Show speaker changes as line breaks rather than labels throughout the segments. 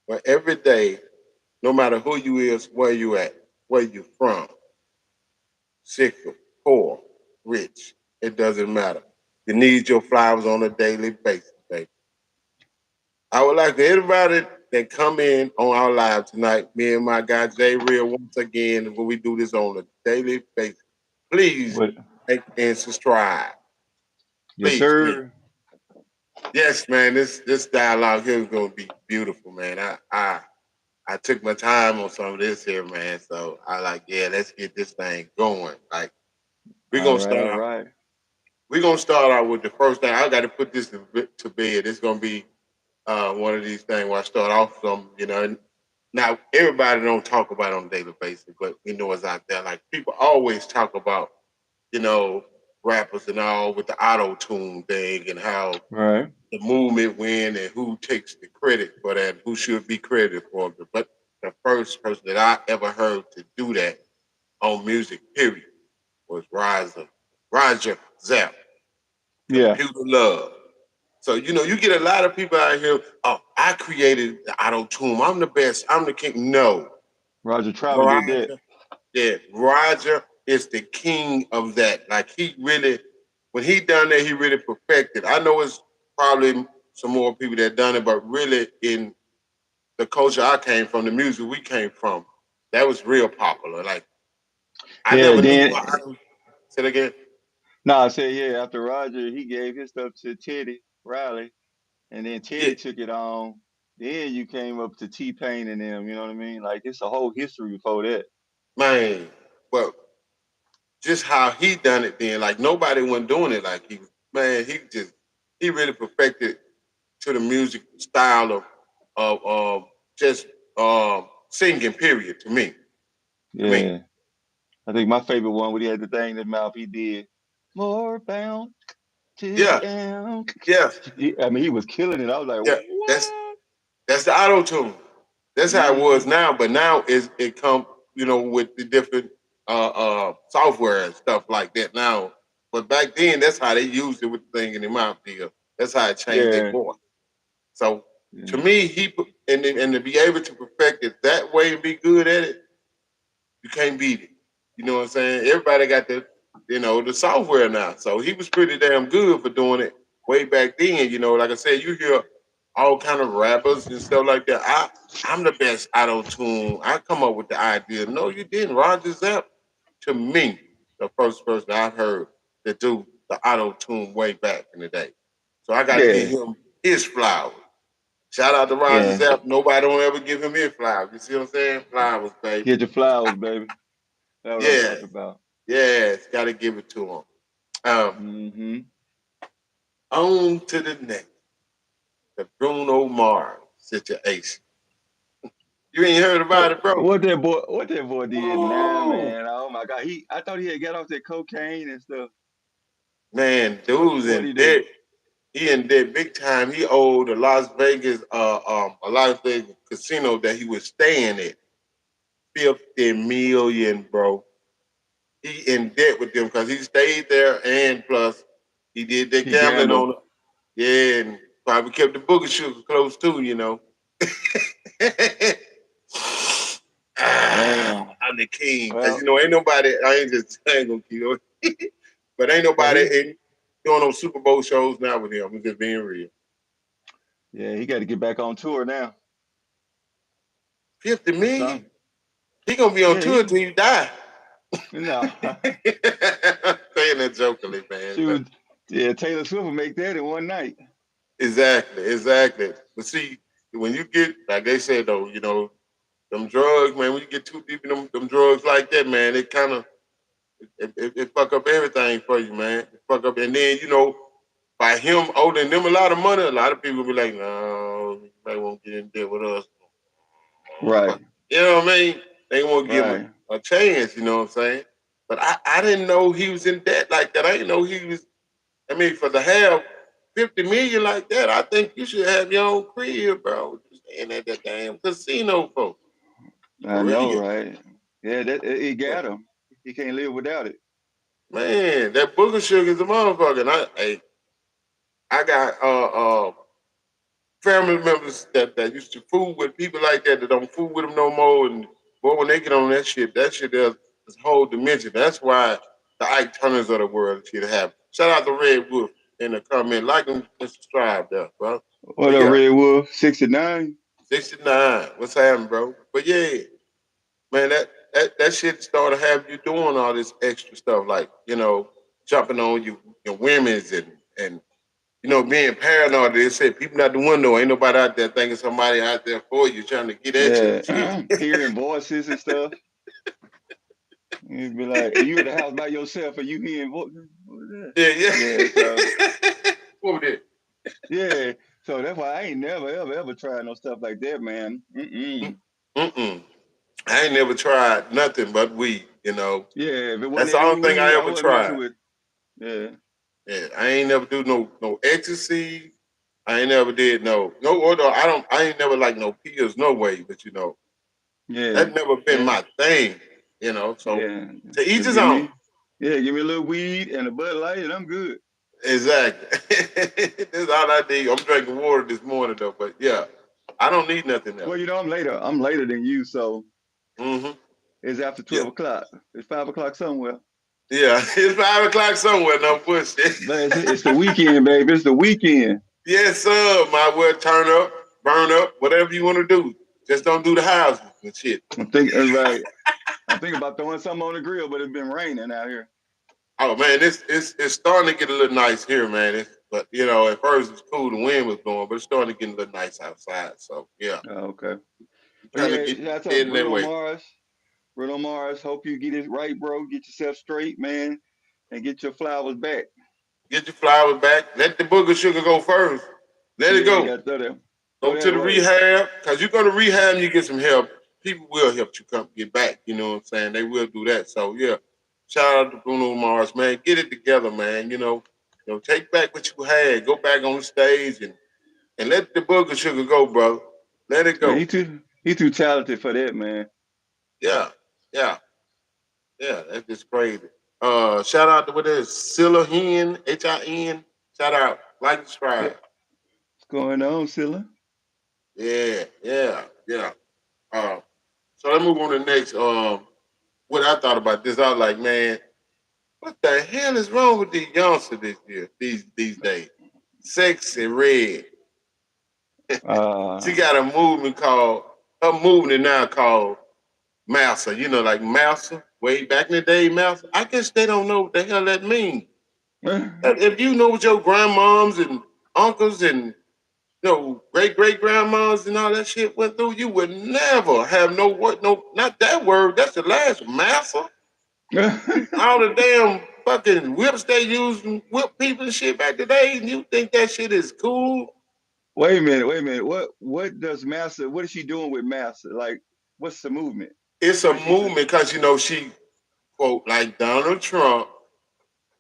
But every day, no matter who you is, where you at, where you from, sick or poor, rich, it doesn't matter. You need your flowers on a daily basis, baby. I would like for everybody that come in on our live tonight, me and my guy Jay Real, once again, when we do this on a daily basis, please
What?
like and subscribe.
Yes,
Please, please.
sir.
Yes, man, this dialogue here is gonna be beautiful, man. I took my time on some of this here, man. So I like, yeah, let's get this thing going. Like we're
All
gonna
right,
start
all
out.
right.
We're gonna start out with the first thing. I got to put this to bed. It's gonna be one of these things where I start off from, and now everybody don't talk about it on a daily basis, but we know it's out there. Like people always talk about, you know, rappers and all with the auto tune thing and how
Right.
the movement win and who takes the credit for that, who should be credited for it. But the first person that I ever heard to do that on music, period, was Roger Zapp,
Yeah.
Computer Love. So you get a lot of people out here. Oh, I created the auto tune. I'm the best. I'm the king. No,
Roger Troutman did that.
Roger. Yeah, Roger is the king of that. Like he really, when he done that, he really perfected. I know it's probably some more people that done it, but really in the culture I came from, the music we came from, that was real popular. Like I
Yeah.
never knew.
Then
Say it again.
no, I said yeah. After Roger, he gave his stuff to Teddy Riley, and then
Yeah,
Teddy took it on. Then you came up to T Pain and them. You know what I mean? Like it's a whole history before that.
man. But just how he done it then, like nobody wasn't doing it like he was. Man, he really perfected to the music style of just singing. Period. To me,
Yeah. I think my favorite one when he had the thing in his mouth, he did more bound to
yeah,
the end.
yeah,
I mean, he was killing it. I was like,
yeah. That's
what?
that's the auto tune. That's how it was
Hmm.
now, but now it come with the different software and stuff like that now. But back then, that's how they used it with the thing in the mouth deal. That's how it changed their
Yeah.
voice. So to
Yeah.
me, and to be able to perfect it that way and be good at it, you can't beat it. You know what I'm saying? Everybody got the software now. So he was pretty damn good for doing it way back then. Like I said, you hear all kind of rappers and stuff like that. I'm the best auto tune. I come up with the idea. No, you didn't. Roger Zapp, to me, the first person I heard to do the auto tune way back in the day. So I got to give
Yeah.
him his flowers. Shout out to Roger
Yeah.
Zapp. Nobody don't ever give him his flowers. You see what I'm saying? Flowers, baby.
Get your flowers, baby. That's what I'm
Yeah,
talking about.
yes, got to give it to him. Um,
Hmm.
on to the next, the Bruno Mars situation. You ain't heard about it, bro?
What that boy did now,
Ooh,
man. Oh my God. I thought he had got off that cocaine and stuff.
man, dude's
What
in
he do?
debt. He in debt big time. He owed the Las Vegas, a Las Vegas casino that he was staying at 50 million, bro. He in debt with them because he stayed there and plus he did that
He
gambling
gambled.
on it. Yeah, and probably kept the booger sugar close too.
Damn.
I'm the king because
Well,
ain't nobody. I ain't gonna keep but ain't
well
nobody
he
doing those Super Bowl shows now with him. I'm just being real.
yeah, he got to get back on tour now
50
or
million.
something.
He gonna be on
Yeah,
tour till you die.
no.
Saying that jokingly, man. But
Shoot, yeah, Taylor Swift will make that in one night.
exactly, exactly. But see, when you get like they said though, them drugs, man. When you get too deep in them drugs like that, man, it kind of it fuck up everything for you, man. It fuck up, and then by him owing them a lot of money, a lot of people be like, no, you might won't get in there with us.
Right,
You know what I mean? They won't give him
right.
a chance. You know what I'm saying? But I didn't know he was in debt like that. I didn't know he was. I mean, for the have 50 million like that, I think you should have your own crib, bro. Just staying at that damn casino, folks.
I
For
know,
real,
right? Yeah, that it got him. He can't live without it.
man. That booger sugar is a motherfucker. And I got family members that used to fool with people like that don't fool with them no more. And boy, when they get on that shit is a whole dimension. That's why the Ike Turners of the world shit happen. Shout out to Red Wolf in the comment. Like and subscribe there, bro.
What
But
up,
yeah,
Red Wolf? 69?
69. What's happening, bro? But yeah, man, that shit started having you doing all this extra stuff, like, jumping on your women's and being paranoid. They said people out the window, ain't nobody out there thinking somebody out there for you trying to get at you and shit.
Yeah. Hearing voices and stuff. You'd be like, you at the house by yourself and you hearing voices. What was that?
Yeah,
Yeah, so
yeah. What was it?
yeah. So that's why I ain't never ever tried no stuff like that, man. Mm-mm.
Mm-mm. I ain't never tried nothing but weed.
Yeah, if it wasn't
That's the
that
only
any
thing I
weed, I
ever
wasn't messing
tried.
with. Yeah.
Yeah, I ain't never do no ecstasy. I ain't never did no order. I ain't never like no pills, no way. But
Yeah.
that's never been
Yeah.
my thing. So
Yeah.
to each
Just
his own.
give me a little weed and a Bud Light and I'm good.
Exactly. That's all I need. I'm drinking water this morning though, but yeah, I don't need nothing else.
Well, I'm later. I'm later than you, so
Hmm.
it's after
Yeah,
12 o'clock. It's 5 o'clock somewhere.
yeah. It's 5 o'clock somewhere. No bullshit.
But it's the weekend, baby. It's the weekend.
Yes, sir. Might well turn up, burn up, whatever you want to do. Just don't do the houses and shit.
I'm thinking right. I'm thinking about throwing something on the grill, but it's been raining out here.
Oh man, it's starting to get a little nice here, man. But at first it's cool, the wind was blowing, but it's starting to get a little nice outside. So yeah,
Oh, okay. But
trying to
yeah,
get
that's up
heading that
Bruno
way.
Mars. Bruno Mars. Hope you get it right, bro. Get yourself straight, man, and get your flowers back.
Get your flowers back. Let the booger sugar go first. Let it
Yeah, you
go.
got to throw
Go
that
to the
away.
rehab, because you're going to rehab and you get some help. People will help you come get back. You know what I'm saying? They will do that. So yeah, shout out to Bruno Mars, man. Get it together, man. Take back what you had. Go back on the stage and let the booger sugar go, brother. Let it
Man,
go.
he too talented for that, man.
Yeah, yeah, yeah. That's just crazy. Shout out to what is Silla Hin, HIN. Shout out, like,
Yeah.
subscribe.
What's going on, Silla?
Yeah, yeah, yeah. Uh, so let's move on to the next. What I thought about this, I was like, man, what the hell is wrong with these youngsters this year, these days? Sexy Red. She
Uh,
got a movement called her movement now called Mouser. Like Mouser, way back in the day, Mouser. I guess they don't know what the hell that means. If you know what your grandmoms and uncles and great great grandmas and all that shit went through, you would never have no word, no, not that word. That's the last Mouser. All the damn fucking whips they use and whip people and shit back today, and you think that shit is cool?
Wait a minute, wait a minute. What does Master? What is she doing with Master? Like, what's the movement?
It's a
What is she saying?
movement because she quote like Donald Trump,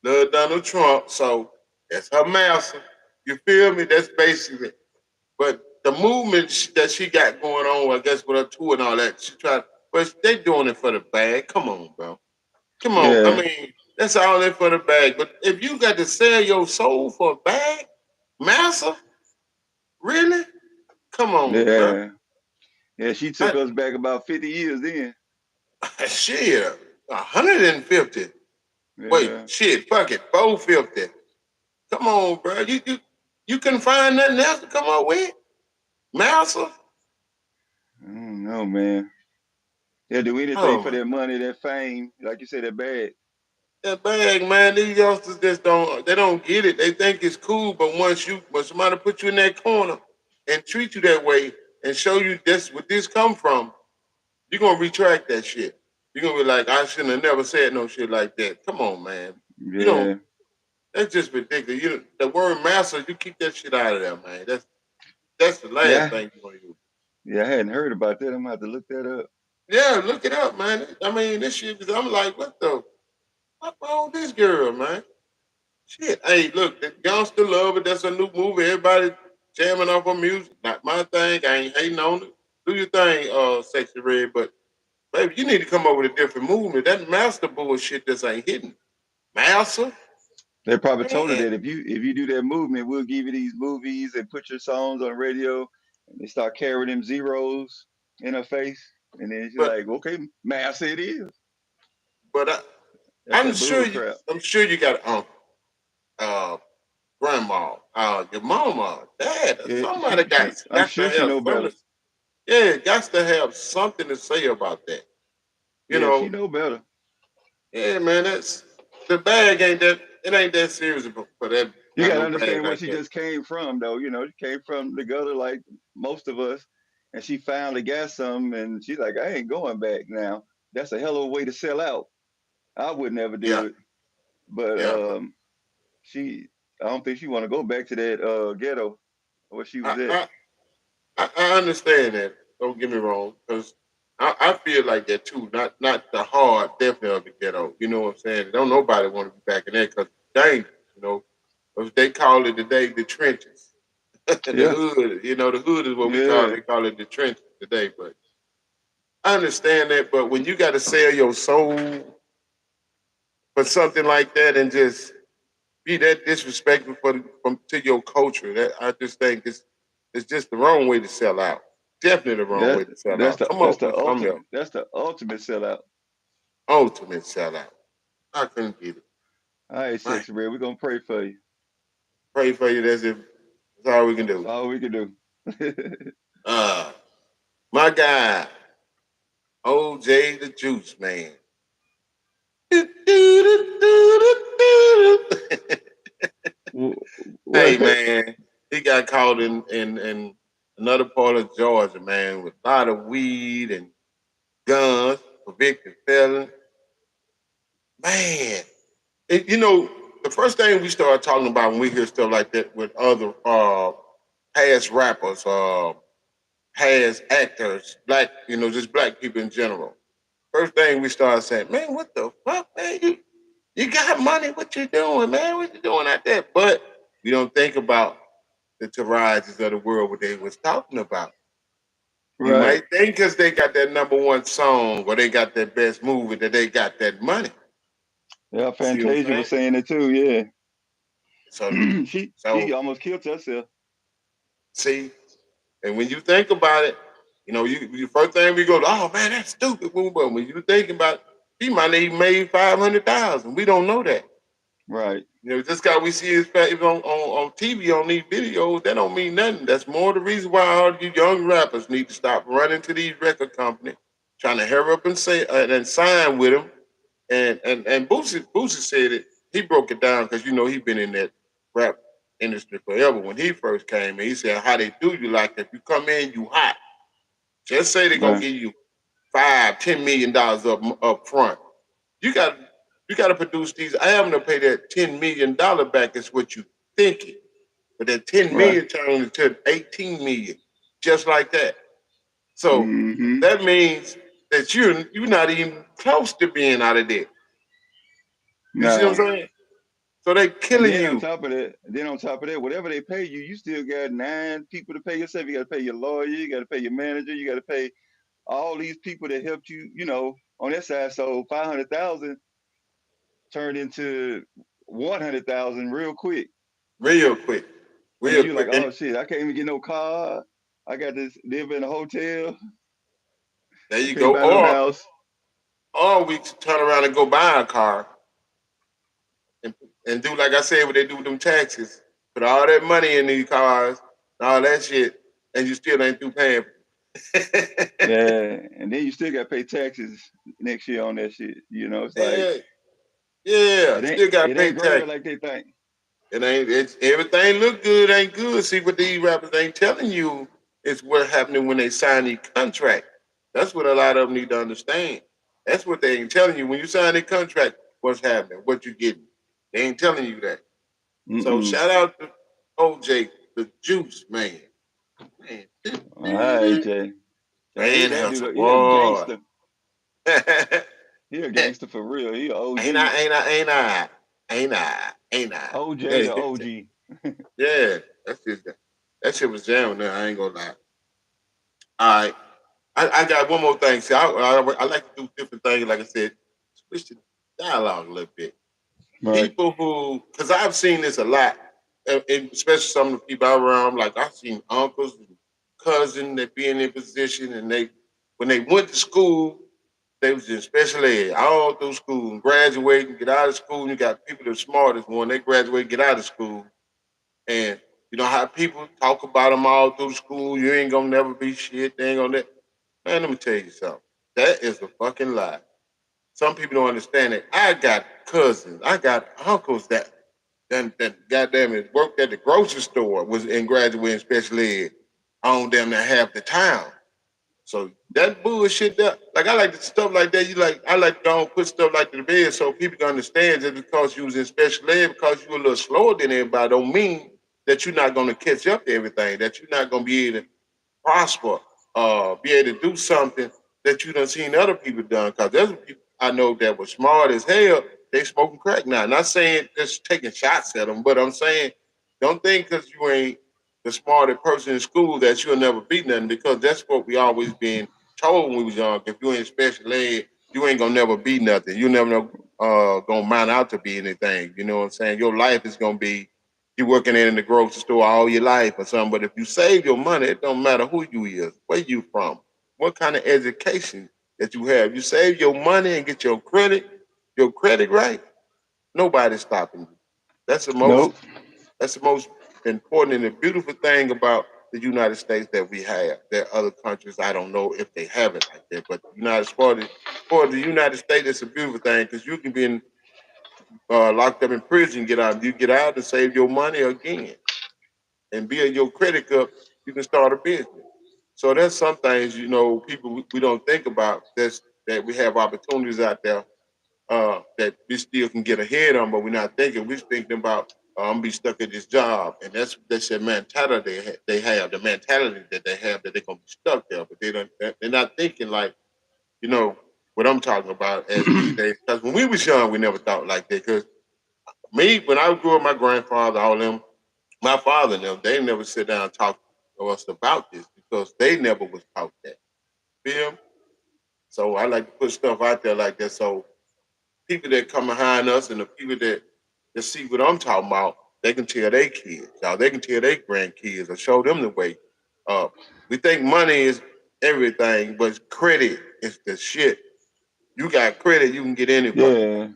love Donald Trump, so that's her master. You feel me? That's basically. But the movement that she got going on, I guess with her tour and all that, she tried, but they doing it for the bag. Come on, bro. Come on. I
Yeah,
mean, that's all in for the bag. But if you got to sell your soul for a bag, master, really? Come on, bro.
yeah, yeah. She took us back about 50 years then.
Shit, 150. Wait,
Yeah,
shit, fuck it, 450. Come on, bro. You couldn't find nothing else to come up with? Master?
I don't know, man. They'll do anything
Oh
for
my,
that money, that fame, like you said, that bag.
that bag, man. These youngsters just don't get it. They think it's cool, but once somebody put you in that corner and treat you that way and show you this where this come from, you're gonna retract that shit. You're gonna be like, I shouldn't have never said no shit like that. Come on, man. You don't.
Yeah,
That's just ridiculous. The word master, you keep that shit out of there, man. That's the last
yeah,
thing you're gonna use.
yeah. I hadn't heard about that. I'm gonna have to look that up.
Yeah, look it up, man. I mean, this shit. I'm like, what wrong with this girl, man? Shit. Hey, look, the youngster love it. That's a new movie. Everybody jamming off her music. Not my thing. I ain't hating on it. Do your thing, Sexy Red. But baby, you need to come up with a different movement. That master bullshit just ain't hitting. Master?
They probably told her
Man,
that if you do that movement, we'll give you these movies and put your songs on the radio. And they start carrying them zeros in her face, and then she's
but
like, "Okay, master it is."
but
That's that bull crap.
I'm sure you got uh grandma, your mama, dad, or
Yeah,
somebody
I'm
got to
sure she
have
know
something.
better.
Yeah, got to have something to say about that. You
Yeah, she
know,
know better.
yeah, man, that's the bag ain't that it ain't that serious for that
You
got
got to
no bag
understand where
like
she
that.
just came from, though. She came from the gutter like most of us, and she finally got some, and she's like, "I ain't going back now." That's a hell of a way to sell out. I would never
Yeah,
do it, but
yeah, but
she, I don't think she want to go back to that ghetto where she was
I
at.
I, I understand that. Don't get me wrong, because I feel like that too. Not the hard, definitely of the ghetto. You know what I'm saying? Don't nobody want to be back in there because it's dangerous. You know, as they call it today, the trenches. The
Yeah,
hood, the hood is what we call it.
yeah,
They call it the trenches today. But I understand that. But when you got to sell your soul for something like that and just be that disrespectful to your culture, that I just think it's just the wrong way to sell out. Definitely the wrong
that
way to sell
that's
out.
the
Come
that's
up
the
with something else.
ultimate that's the ultimate sellout.
Ultimate sellout. I couldn't get it.
All right,
Man,
sexy red, we're gonna pray for you.
pray for you. That's all we can
That's
do.
all we can do.
Uh, my guy, OJ the Juice Man. Hey
What?
man, he got caught in another part of Georgia, man, with a lot of weed and guns, convicted felon. Man, the first thing we start talking about when we hear stuff like that with other past rappers, past actors, black, just black people in general. First thing we start saying, man, what the fuck, man? You got money? What you doing, man? What you doing out there? But we don't think about the Tarajas of the world, what they was talking about. You
Right.
might think because they got that number one song or they got that best movie that they got that money.
Yeah,
You see what I'm
Fantasia
saying?
was saying it too. Yeah.
So,
She
so
almost killed herself.
see, and when you think about it, you first thing we go, oh man, that's stupid. But when you think about it, he might have even made 500,000. We don't know that.
Right.
Just guy we see his face on TV on these videos, that don't mean nothing. That's more the reason why all you young rappers need to stop running to these record companies, trying to hurry up and say and sign with them. And Boosie said it. He broke it down because he been in that rap industry forever. When he first came in, he said how they do you like if you come in you hot. Just say they're gonna
Right.
give you $5-10 million up front. You got you got to produce these. I am gonna pay that $10 million back. Is what you thinking, but that 10 million
Right.
turns into 18 million, just like that. So
Mm-hmm.
that means that you're not even close to being out of debt. You see what
Now,
I'm saying? So they
and
killing you.
then on top of that, whatever they pay you, you still got nine people to pay yourself. You got to pay your lawyer. You got to pay your manager. You got to pay all these people that helped you. On that side. So 500,000 turned into 100,000 real quick.
Real quick,
And then
real
you're like,
quick, and
oh shit, I can't even get no car. I got to live in a hotel.
there
I
you
can't
go.
buy no house.
Or we turn around and go buy a car and, and do like I said, what they do with them taxes. Put all that money in these cars and all that shit, and you still ain't through paying.
Yeah, and then you still got to pay taxes next year on that shit. It's like
Yeah, yeah,
it ain't
still got to
it
pay
ain't gravy
tax.
like they think.
It ain't. It's everything look good, ain't good. See what these rappers ain't telling you is what happening when they sign the contract. That's what a lot of them need to understand. That's what they ain't telling you when you sign the contract. What's happening? What you getting? They ain't telling you that. So
Mm-mm.
shout out to OJ, the Juice Man. Man,
All right, Jay.
man,
That
hustle
dude, he a
boy.
gangster.
ain't
He a gangster for real. He a
I?
OG.
Ain't I?
OJ
Yeah,
the OG.
yeah. That's just that shit was jamming there. I ain't gonna lie. All right. I got one more thing. See, I like to do different things. Like I said, switch the dialogue a little bit.
Right.
People who, because I've seen this a lot, and especially some of the people around, like I've seen uncles and cousins that be in their position, and they, when they went to school, they was in special ed all through school, and graduate and get out of school. And you got people that are smartest when they graduate, get out of school, and you know how people talk about them all through school. You ain't gonna never be shit. They ain't gonna. Man, let me tell you something. That is a fucking lie. Some people don't understand it. I got cousins, I got uncles that goddamn it worked at the grocery store, was in graduating special ed on them that half the town. So that bullshit that, like, I like the stuff like that. You like, I like to go and put stuff like to the bed so people can understand, just because you was in special ed, because you were a little slower than everybody, don't mean that you're not gonna catch up to everything, that you're not gonna be able to prosper, be able to do something that you done seen other people done. Because there's people I know that were smart as hell. They smoking crack now. Not saying just taking shots at them, but I'm saying don't think because you ain't the smartest person in school that you'll never be nothing. Because that's what we always been told when we was young. If you ain't special ed, you ain't gonna never be nothing. You never know, gonna mount out to be anything. You know what I'm saying? Your life is gonna be you working in the grocery store all your life or something. But if you save your money, it don't matter who you is, where you from, what kind of education that you have. You save your money and get your credit right. Nobody's stopping you. That's the most.
Nope.
That's the most important and the beautiful thing about the United States that we have. There are other countries I don't know if they have it like that, but the United for the United States, it's a beautiful thing because you can be locked up in prison, get out. You get out and save your money again and build your credit up, you can start a business. So there's some things, people we don't think about. That we have opportunities out there that we still can get ahead on, but we're not thinking. We're thinking about I'm gonna be stuck at this job, and that's the mentality they have, the mentality that they have that they're gonna be stuck there. But they're not thinking like you know what I'm talking about as these days. Because when we was young, we never thought like that. Because me, when I grew up, my grandfather, all them, my father and them, they never sit down and talk to us about this because they never was taught that. Feel? So I like to put stuff out there like that so people that come behind us and the people that see what I'm talking about, they can tell their kids, y'all, they can tell their grandkids or show them the way. Uh, we think money is everything, but credit is the shit. You got credit, you can get anywhere.
Yeah.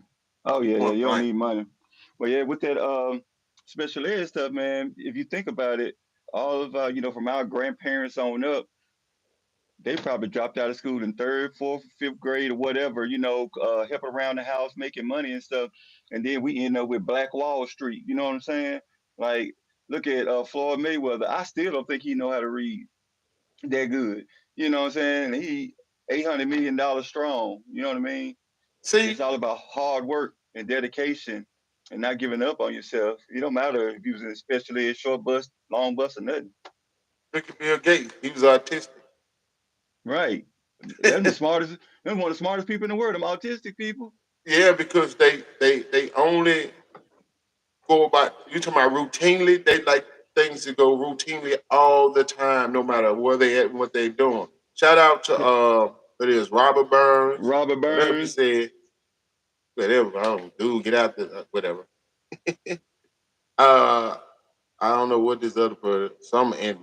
Oh yeah, yeah.
Point
You don't
blank.
need money. But yeah, with that special ed stuff, man. If you think about it, all of from our grandparents on up, they probably dropped out of school in third, fourth, fifth grade or whatever. Helping around the house, making money and stuff. And then we end up with Black Wall Street. You know what I'm saying? Like, look at Floyd Mayweather. I still don't think he know how to read that good. You know what I'm saying? He $800 million strong. You know what I mean? It's
See,
all about hard work and dedication and not giving up on yourself. It don't matter if you was in especially a short bus, long bus, or nothing.
look at Bill Gates, he was autistic.
Right. Them the smartest. Them one of the smartest people in the world. Them autistic people.
Yeah, because they only go about you talking about routinely. They like things to go routinely all the time, no matter where they at and what they doing. Shout out to what it is Robert Burns.
Robert
Whatever he
Burns.
said, whatever. I don't dude, get out the whatever. uh, I don't know what this other person. Some and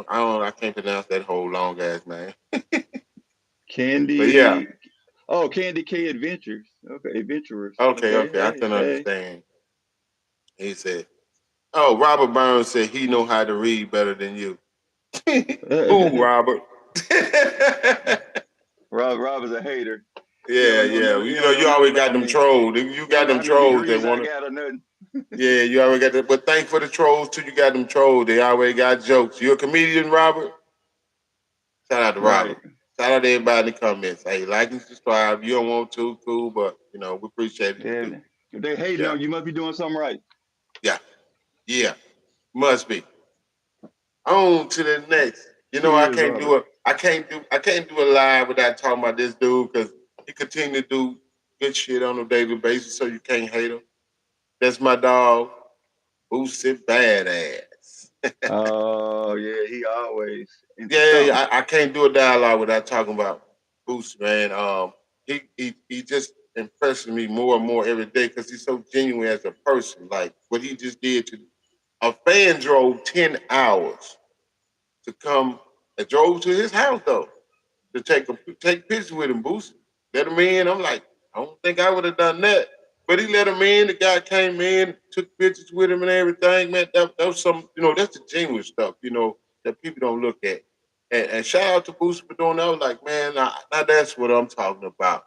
I don't. I can't pronounce that whole long ass man. But yeah,
Candy. Oh, Candy K Adventures. Okay, Adventurers.
okay,
Okay,
okay. I
hey,
can
hey.
understand. He said, "Oh, Robert Burns said he know how to read better than you." Who, Robert?
Rob is a hater. He
Yeah,
don't know
yeah.
nothing.
Well,
He don't know
you
nothing
always got
about
them
me.
trolls. You
He don't
got
know
them
how many
trolls that
degrees I
want to.
got or nothing.
Yeah, you always got that. But thank for the trolls too. You got them trolls. They always got jokes. You a comedian, Robert? Shout out to
Right.
Robert. Shout out to everybody in the comments. Hey, like and subscribe. You don't want to, cool, but we appreciate it. You do.
Yeah. If they hating
Yeah,
on you, must be doing something right.
yeah, yeah. Must be. On to the next. I
Cheers,
can't
Robert.
do it. I can't do a live without talking about this dude because he continue to do good shit on a daily basis. So you can't hate him. That's my dog, Boosie Badass.
Oh yeah, he always into
Yeah,
something.
I can't do a dialogue without talking about Boosie, man. He just impressing me more and more every day because he's so genuine as a person. Like what he just did to a fan drove 10 hours to come and drove to his house though to take pictures with him, Boosie. Let him in. I'm like, I don't think I would have done that. But he let him in. The guy came in, took pictures with him and everything. Man, that was some, that's the genuine stuff, that people don't look at. And shout out to Boosie for doing that. I was like, man, now that's what I'm talking about.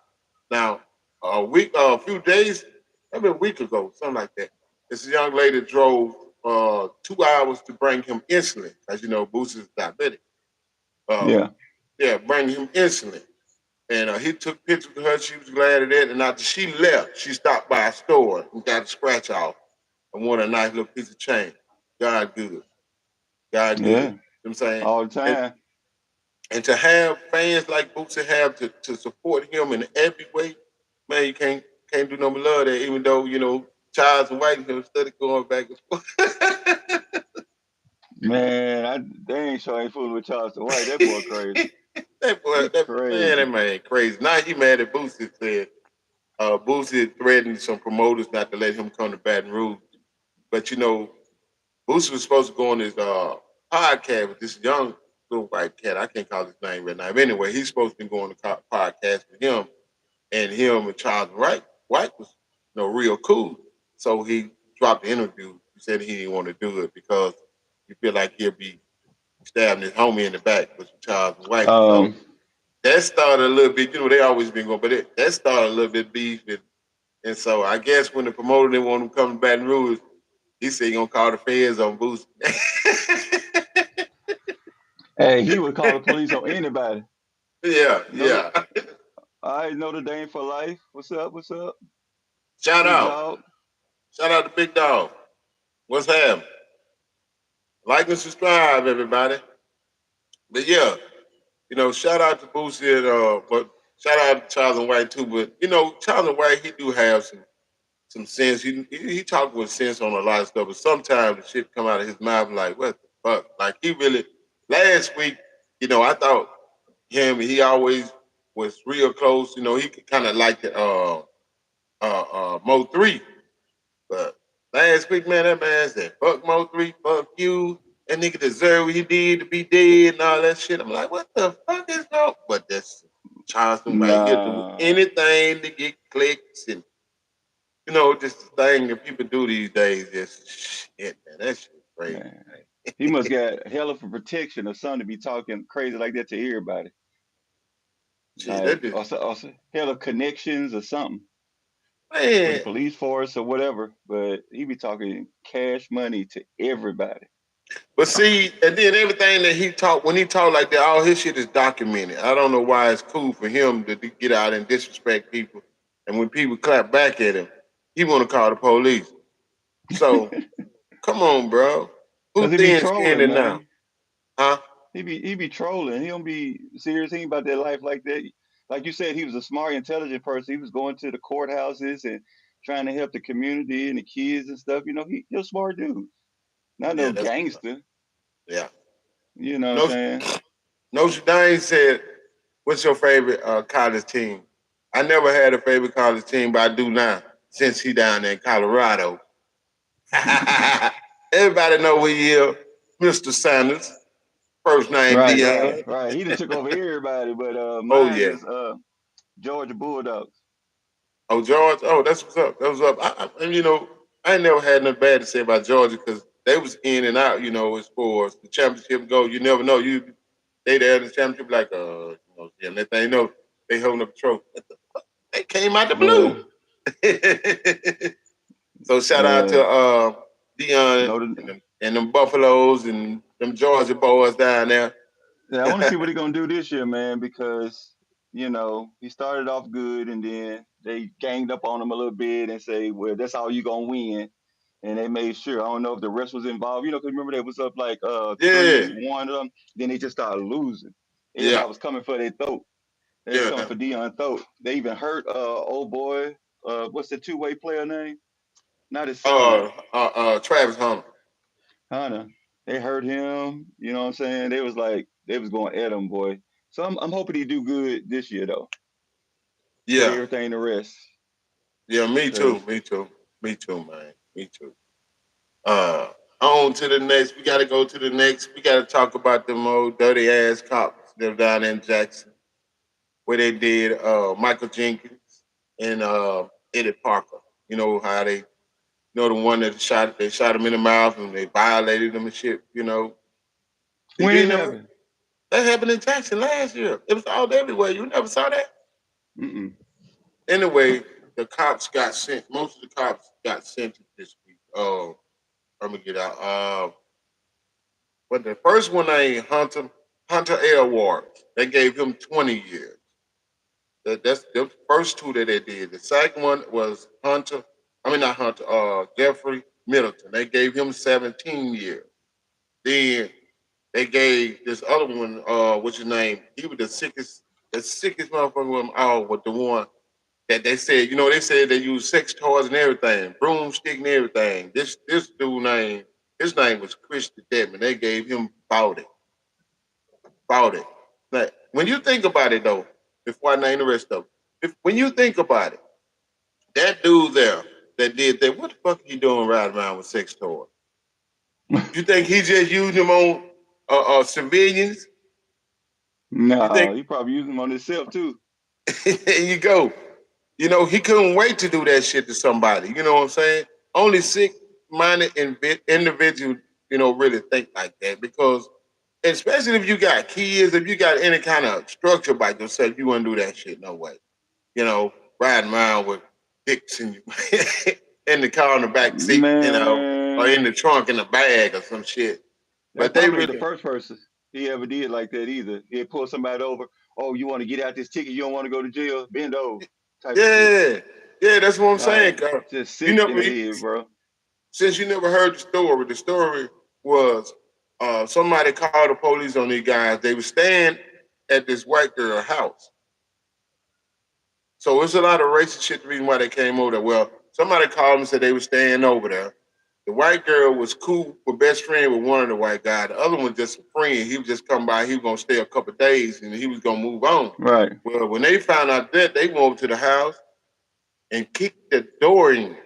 Now, a few days, maybe a week ago, something like that. This young lady drove 2 hours to bring him insulin, as you know, Boosie is diabetic. Uh,
Yeah.
yeah, bring him insulin. And he took pictures with her. She was glad of that. And after she left, she stopped by a store and got a scratch off and won a nice little piece of change. God good. God good. You know
Yeah.
what I'm saying?
All the
And
time.
and to have fans like Bootsy have to support him in every way, man, you can't do no but love that, even though, Charles and White study going back and forth.
Man, they ain't sure ain't fooling with Charleston White. That boy crazy.
That boy,
He
that
crazy.
man crazy. Now he mad at Boosie said Boosie threatened some promoters not to let him come to Baton Rouge. But Boosie was supposed to go on his podcast with this young little white cat. I can't call his name right now. But anyway, he's supposed to go on the podcast with him, and him and Charles Wright. White was real cool. So he dropped the interview. He said he didn't want to do it because he feel like he'll be stabbing his homie in the back with Charles White. So
Um,
that started a little bit. They always been going, but that started a little bit beef. And so I guess when the promoter didn't want him to come to Baton Rouge, he said he gonna call the feds on Boost.
hey, he would call the police on anybody.
Yeah,
Know
yeah.
I Notre Dame for life. What's up? What's up?
Shout
Big
out.
dog.
Shout out to Big Dog. What's happening? Like and subscribe, everybody. But yeah, shout out to Boosie and but shout out to Charles and White too. But Charles and White, he do have some sense. He talk with sense on a lot of stuff, but sometimes the shit come out of his mouth like, what the fuck? Like he really last week, I thought he always was real close. He could kind of like the Mo 3. But last week, man, that man said, fuck Mo 3, fuck you. That nigga deserve what he did to be dead and all that shit. I'm like, what the fuck is going? But that's Charleston White. He'll do
Nah.
anything to get clicks and just the thing that people do these days. Just shit, man. That shit crazy.
Man. He must get hell of a protection or something to be talking crazy like that to everybody.
Shit, that
Like
just
also hell of connections or something with the
man.
police force or whatever. But he be talking cash money to everybody.
But see, and then everything that when he talk like that, all his shit is documented. I don't know why it's cool for him to get out and disrespect people, and when people clap back at him, he want to call the police. So come on, bro. Who
Cause he be
thin
trolling,
skinned now?
man.
Huh?
He be trolling. He don't be serious. He ain't about that life like that. Like you said, he was a smart, intelligent person. He was going to the courthouses and trying to help the community and the kids and stuff. He's a smart dude. Not
Yeah,
no
that's
gangster.
yeah.
You know what I'm
No,
saying?
Notre Dame said, "What's your favorite college team?" I never had a favorite college team, but I do now since he down there in Colorado. Everybody know we Mr. Sanders. First name
Right,
Dion.
right, right. He done took over everybody, but
Oh
mine
yeah.
is Georgia Bulldogs.
Oh George. Oh, that's what's up. That was up. And I ain't never had nothing bad to say about Georgia because they was in and out. As far as the championship go, you never know. They there in the championship like and that thing they holding up the trophy. They came out the
Yeah,
blue. So shout out
yeah.
to Dion
Notre
and them Buffaloes and them Georgia boys down there.
Yeah, I want to see what he gonna do this year, man, because he started off good and then they ganged up on him a little bit and say, "Well, that's all you gonna win." And they made sure. I don't know if the rest was involved, because remember they was up like
Yeah,
3-1 of them. Then they just started losing.
yeah,
Everybody was coming for their throat. They was coming
yeah.
for Dion's throat. They even hurt old boy. What's the two-way player name? Not his son,
Travis Hunter.
Hunter. They hurt him. You know what I'm saying? They was like they was going at him, boy. So I'm hoping he do good this year though. Put
Yeah,
everything to rest.
Yeah, me too.
Cause
Me too. Me too, man. Me too. Uh, on to the next. We got to go to the next. We got to talk about them old dirty ass cops that were down in Jackson, where they did Michael Jenkins and Eddie Parker. You know how they, the one that shot, they shot him in the mouth and they violated him and shit. They
when this
did never.
happened?
That happened in Jackson last year. It was all everywhere. You never saw that.
Mm-mm.
Anyway, the cops got sent. Most of the cops got sent this week. Let me get out. But the first one named Hunter L. Ward. They gave him 20 years. That's the first two that they did. The second one was Hunter. I mean not Hunter. Jeffrey Middleton. They gave him 17 years. Then they gave this other one. What's his name? He was the sickest motherfucker of them all. With the one that they said, they said they use sex toys and everything, broomstick and everything. This dude name, his name was Christian Deadman. They gave him bought it. Like when you think about it though, before I name the rest of them, when you think about it, that dude there that did that, what the fuck are you doing riding around with sex toys? You think he just used them on civilians? You
Nah,
think
he probably used them on himself too.
there you go. He couldn't wait to do that shit to somebody. You know what I'm saying? Only sick-minded individual, really think like that because, especially if you got kids, if you got any kind of structure by yourself, you wouldn't do that shit no way. You know, riding around with dicks in, in the car in the back seat, or in
Man,
the trunk in the bag or some shit.
that
But they
probably ain't the
really,
first person he ever did like that either. He'd pull somebody over. Oh, you want to get out this ticket? You don't want to go to jail? Bend over, type of shit.
yeah, yeah, that's what I'm saying.
Like
'Cause
just
you
sick in
never,
the head, bro.
since you never heard the story was somebody called the police on these guys. They were staying at this white girl house. So it's a lot of racist shit. The reason why they came over there. Well, somebody called and said they were staying over there. The white girl was cool, with best friend with one of the white guys. The other one just a friend. He was just come by. He was gonna stay a couple of days and he was gonna move on.
Right.
Well, when they found out that, they went over to the house and kicked the door in.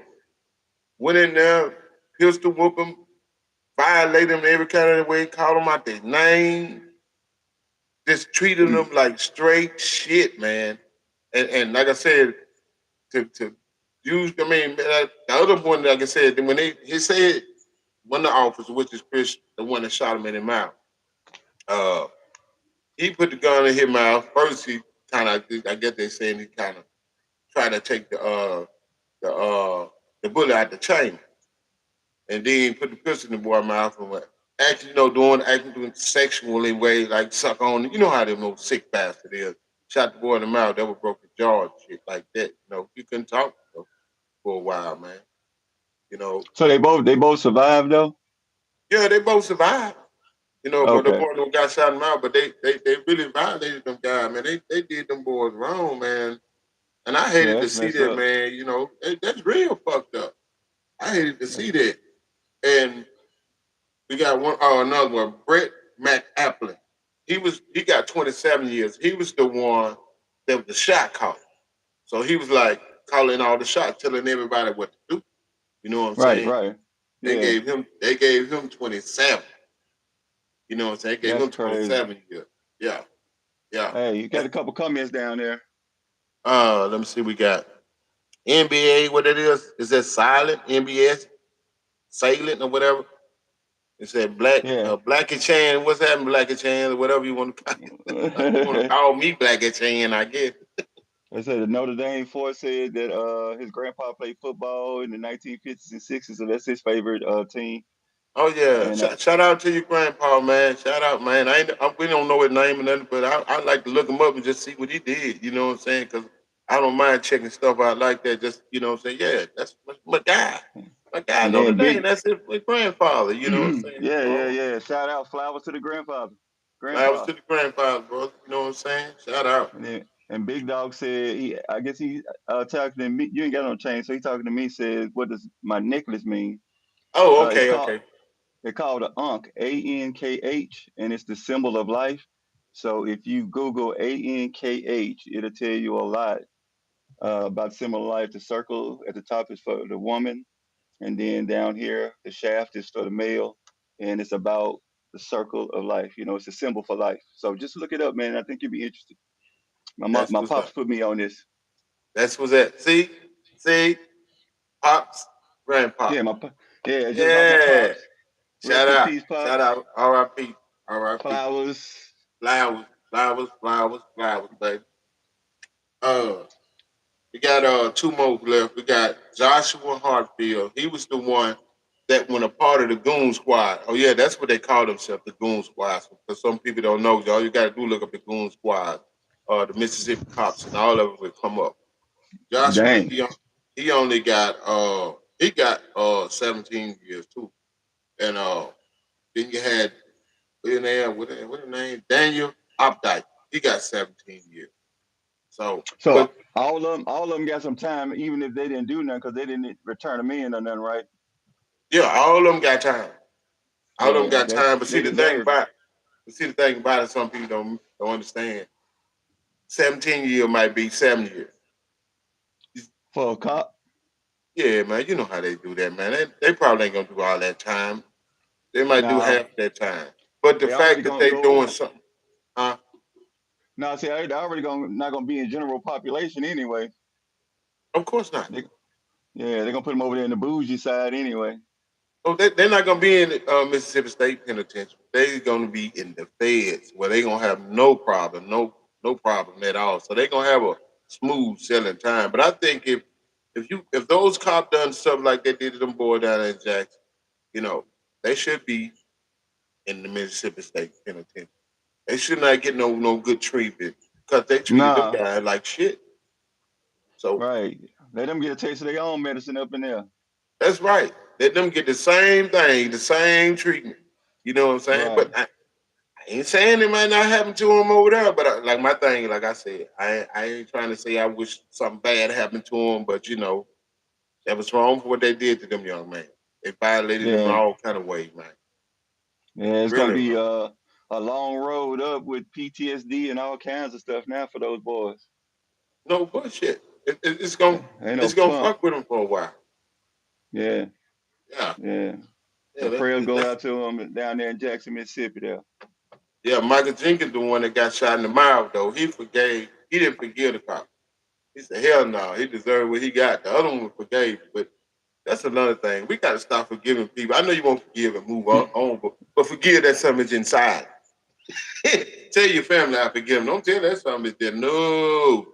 Went in there, pistol whoop him, violated them in every kind of way, called them out their name, just treated
Mm.
them like straight shit, man. And like I said, to use, I mean, the other one, like I said, when he said one of the officers, which is Chris, the one that shot him in the mouth, uh, he put the gun in his mouth. First, he kind of, I guess they're saying he kind of tried to take the the bullet out the chamber. And then put the pistol in the boy's mouth and what actually, doing sexually way, like suck on. You know how them little sick bastard is. Shot the boy in the mouth, that would broke his jaw and shit like that. He couldn't talk for a while, man. You know,
So they both survived though.
yeah, they both survived. But the
Okay.
boy got shot in the mouth, but they really violated them guys, man. They did them boys wrong, man. And I
Yeah,
hated to
that's
see
messed
that,
up.
man. That's real fucked up. I hated to
That's,
see that. And we got another one, Brett McAplin. He got 27 years. He was the one that was the shot caller. So he was like calling all the shots, telling everybody what to do. You know what I'm
right.
saying?
Right.
They
Yeah,
gave him they gave him 27. You know what I'm saying? They gave
that's
him
crazy.
27 years. Yeah, yeah.
Hey, you got a couple comments down there.
Let me see. We got NBA. What it is? Is that silent? NBS silent or whatever? It said
Yeah.
Black and Chan. What's happening, Black and Chan? Or whatever you want to call you want to
They
call me, Black and Chan, I guess.
said the Notre Dame force said that his grandpa played football in the 1950s and 60s, so that's his favorite team.
Oh yeah,
And
shout out to your grandpa, man. Shout out, man. We don't know his name or nothing, but I like to look him up and just see what he did. You know what I'm saying? Because I don't mind checking stuff out like that. Just what I'm saying. Yeah, that's my guy. My guy
and
Notre
then
Dame.
big,
That's his grandfather. You know what I'm saying?
yeah, yeah,
Oh,
yeah. Shout out flowers to the grandfather,
flowers
grandpa.
to the grandfather, bro. You know what I'm saying? Shout out.
And Big Dog said I guess he talking to me. You ain't got no chain, so he talking to me. Says, what does my necklace mean?
Oh,
It's
okay,
called
okay.
They're called a Ankh, ANKH, and it's the symbol of life. So if you Google ANKH, it'll tell you a lot about similar life. The circle at the top is for the woman, and then down here the shaft is for the male, and it's about the circle of life. You know, it's a symbol for life. So just look it up, man. I think you'll be interested.
That's
My
what's
pops
up.
put me on this.
That's what's that. See, pops,
Yeah,
grandpop.
yeah, just like my
Yeah.
pops.
Shout
Rest in
out,
peace,
shout
pops.
out. R.I.P. R.I.P.
Flowers.
Flowers, flowers, flowers, flowers, baby. Uh, we got two more left. We got Joshua Hartfield. He was the one that when a part of the Goon Squad. Oh yeah, that's what they call themselves, the Goon Squad. Because some people don't know, all you got to do look up the Goon Squad, the Mississippi Cops, and all of them will come up. Joshua,
Dang.
he only got 17 years too, and then you had billionaire what his name Daniel Opdyke. He got 17 years. So,
So
but
all of them got some time, even if they didn't do nothing, because they didn't return them in or nothing, right?
yeah, all of them got time. All of them
Yeah,
got time. But
they deserve it.
see the thing about it, some people don't understand. 17 year might be 7 years.
For a cop.
Yeah, man, you know how they do that, man. They probably ain't gonna do all that time. They might do
Nah,
half that time. But the
they already
fact that
gonna
they
go.
doing something, huh?
Nah, see, they already gonna not gonna be in general population anyway.
Of course not.
They, yeah, they're gonna put them over there in the bougie side anyway.
Oh, they're not gonna be in Mississippi State Penitentiary. They're gonna be in the feds where they're gonna have no problem, no problem at all. So they're gonna have a smooth selling time. But I think if those cops done stuff like they did to them boy down in Jackson, you know, they should be in the Mississippi State Penitentiary. They should not get no good treatment because they treated them
Nah,
guys like shit. So
right. Let them get a taste of their own medicine up in there.
that's right. Let them get the same thing, the same treatment. You know what I'm saying?
Right.
But I ain't saying it might not happen to him over there, but like my thing, like I said, I ain't trying to say I wish something bad happened to him, but you know that was wrong for what they did to them young man. They violated them in
Yeah.
all kind of ways, man.
Yeah, it's gonna
Really
be
wrong.
a long road up with PTSD and all kinds of stuff now for those boys.
No bullshit.
Ain't no
It's gonna
punk.
fuck with them for a while.
Yeah,
Yeah,
yeah.
yeah.
So prayers go
That's
out to them down there in Jackson, Mississippi. There.
yeah. Michael Jenkins, the one that got shot in the mouth, though, he forgave. He didn't forgive the cop. He said, "Hell no, he deserved what he got." The other one forgave, but that's another thing. We got to stop forgiving people. I know you won't forgive and move on, but forgive that something that's inside. Tell your family I forgive them. Don't tell that something is there. No,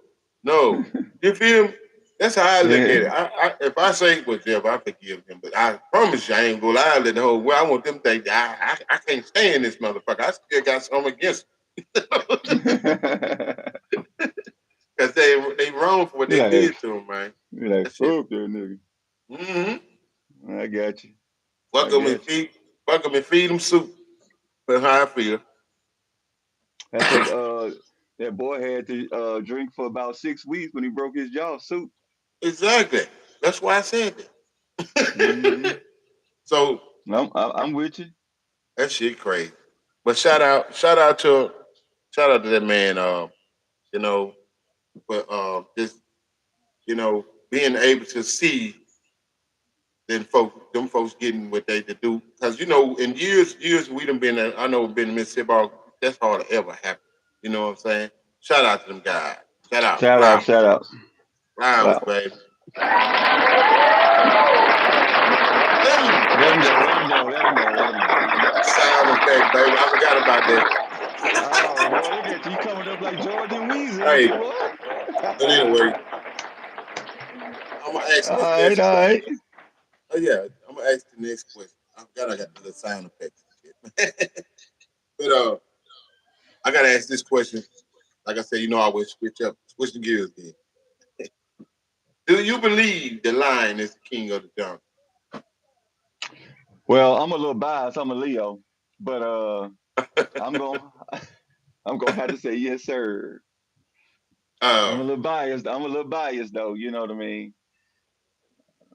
no. You feel me? That's how I look at
Yeah.
it. If I say, well, Jeff, I forgive him, but I promise you I ain't gonna lie to the whole world. I want them to think that I can't stand this motherfucker. I still got something against him. Because they wrong for what
You're
they
like,
did to him, man.
you're like,
That shit.
fuck that nigga.
Mm-hmm.
I got you. I
Fuck them and
got you.
feed, fuck them and feed them soup. That's how I feel.
That's that boy had to drink for about 6 weeks when he broke his jaw. Soup.
Exactly. That's why I said
Mm-hmm.
that. So
I'm with you.
that shit crazy. But shout out to that man. You know, for just being able to see them folks getting what they to do. Because in years we done been. I know been in Mississippi. That's hard to ever happen. You know what I'm saying? Shout out to them guys. Shout out,
Shout out,
flowers,
shout out.
flowers,
Flowers.
baby. Boom.
Let him go, let him go, let him go, let him go.
Sound effect, baby. I forgot about that.
Oh boy, look at you coming up like Jordan Weezy, ain't
Hey,
you, boy?
but anyway, I'm gonna ask
All
this
right,
next
all
question.
right.
Oh yeah, I'm gonna ask the next question. I forgot I got the little sound effects and shit. But I gotta ask this question. Like I said, I always switch the gears again. Do you believe the lion is the king of the jungle?
Well, I'm a little biased. I'm a Leo, but I'm gonna I'm gonna have to say yes, sir. I'm
uh,
a little biased. I'm a little biased though. You know what I mean?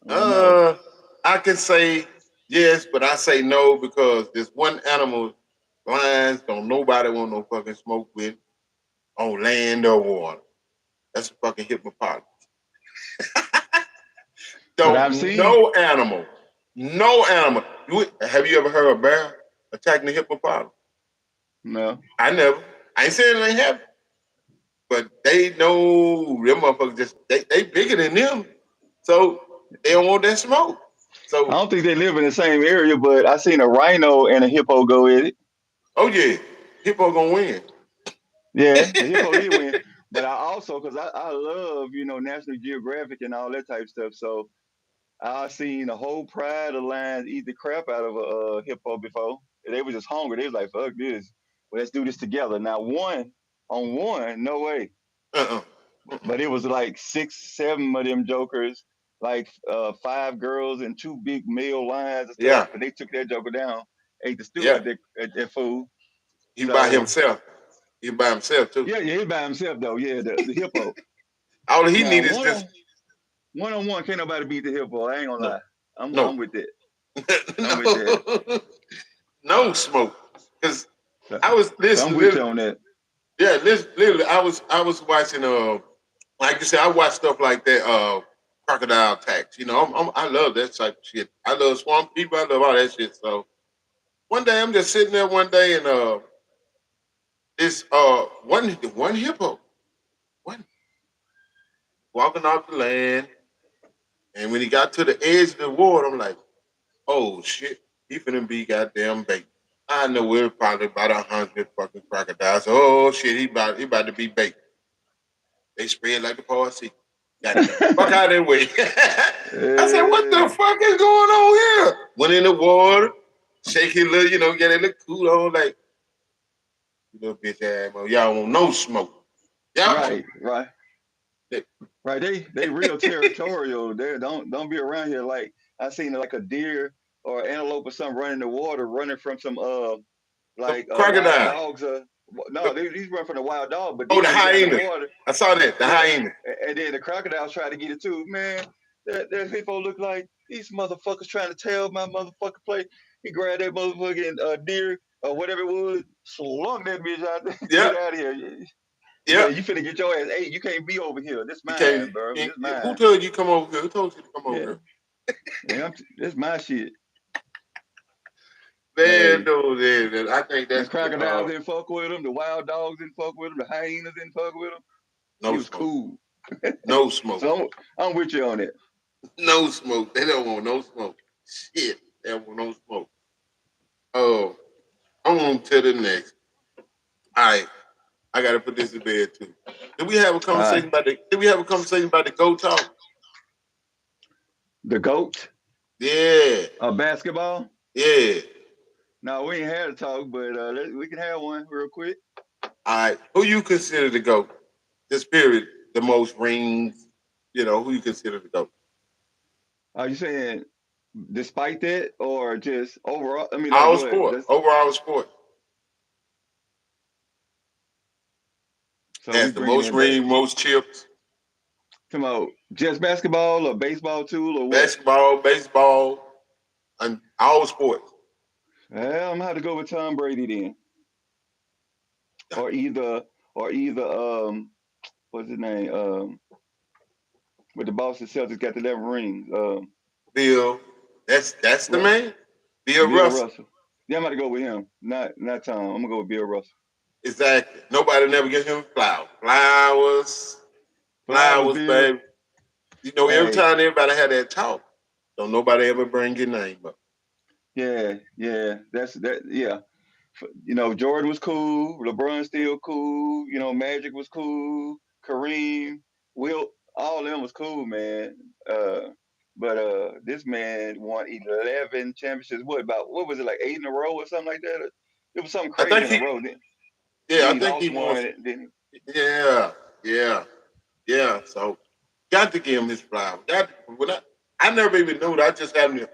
I don't know.
uh, I can say yes, but I say no because there's one animal lions don't nobody want no fucking smoke with on land or water. That's a fucking hippopotamus.
But I've
Don't
seen
no animal, no animal. Have you ever heard a bear attacking the hippopotamus?
no.
I never. I ain't saying it ain't happen, but they know them motherfuckers just they bigger than them, so they don't want that smoke.
I
So
don't think they live in the same area, but I seen a rhino and a hippo go at it.
oh yeah, hippo gonna win.
Yeah, the hippo did win. But I also, because I love, National Geographic and all that type stuff. So I seen a whole pride of lions eat the crap out of a hippo before. They were just hungry. They was like, fuck this. Well, let's do this together. Now, one on one, no way.
Uh-uh.
But it was like 6, 7 of them jokers, like 5 girls and 2 big male lions and stuff.
Yeah,
And they took that joker down, ate the stew
yeah.
out that food.
He by
So
himself. He by himself too.
yeah, he by himself though. Yeah, the hippo.
All he
Now
need is just
one on one, can't nobody beat the hippo. I ain't gonna
no,
lie. I'm
no,
with that. I'm with that.
no, no smoke. Because
So,
I was
so I'm
listening.
with you on that.
Yeah, literally, I was watching. Like you said, I watch stuff like that. Crocodile Tax. I love that type of shit. I love swamp people. I love all that shit. So one day I'm just sitting there one day and this one hippo one walking off the land, and when he got to the edge of the water, I'm like, oh shit, he finna be goddamn bait. I know we're probably about 100 fucking crocodiles. Oh shit, he about to be bait. They spread like the party. Got the fuck out of their way. I said, what the
Eh,
fuck is going on here? Went in the water, shake his little, get a little cool on, like, you little bitch ass, man. Y'all want no smoke. Y'all.
right, right, right. They real territorial. They don't be around here like I seen like a deer or antelope or something running in the water, running from some
The
like wild
crocodile.
dogs. No,
The,
these run from the wild dog, but
oh,
these
the
ones got in the
hyena.
water.
I saw that. The
Yeah,
hyena.
and then the crocodiles try to get it too. Man, that hippo look like these motherfuckers trying to tell my motherfucking play. He grabbed that motherfucking deer or whatever it was, slung that bitch out there. Get
Yep.
out of here. He said,
Yep.
"You finna get your ass. Hey, you can't be over here. This
You
mine,
can't,
bro. This
who
mine.
told you to come over here? Who told you to come over
Yeah,
here?
yeah. This my shit.
Man,
Hey,
no, man. I think
the
that's
crocodiles didn't fuck with him. The wild dogs didn't fuck with him. The hyenas didn't fuck with him. He
no
was
smoke.
cool.
No smoke.
So I'm with you on it.
No smoke. They don't want no smoke. Shit. They don't want no smoke. Oh, I'm on to the next. All right. I gotta put this to bed too. Did we have a
All right.
conversation about the go talk?
The goat
Yeah.
of basketball.
Yeah.
No, we ain't had a talk, but we can have one real quick.
All right. Who you consider the GOAT? This period, the most rings, who you consider the GOAT?
Are you saying despite that or just overall? I mean, like
Our
what?
sport. Overall sport.
So we
Has the
bringing
most
in back.
rings, most chips.
Come on, just basketball or baseball too or what?
Basketball, baseball, and all sports.
Well, I'm gonna have to go with Tom Brady then, or either what's his name? With the Boston Celtics got the 11 rings.
Bill. That's the
Ru-
man. Bill
Bill
Russell.
Russell. Yeah, I'm gonna go with him. Not Tom. I'm gonna go with Bill Russell.
Exactly. Nobody never get him flowers. Flowers.
Flowers,
Flowers,
Bill.
baby. Every
Hey,
time everybody had that talk, don't nobody ever bring your name up.
yeah. That's that. Yeah. Jordan was cool. LeBron still cool. Magic was cool. Kareem, Wilt, all of them was cool, man. But this man won 11 championships. What was it, like 8 in a row or something like that? It was something
I
crazy
think
in a
he,
row. Then
yeah, I
he
think he
lost
won.
one. Then
Yeah, yeah, yeah. So got to give him his flowers. I never even knew that. I just happened to.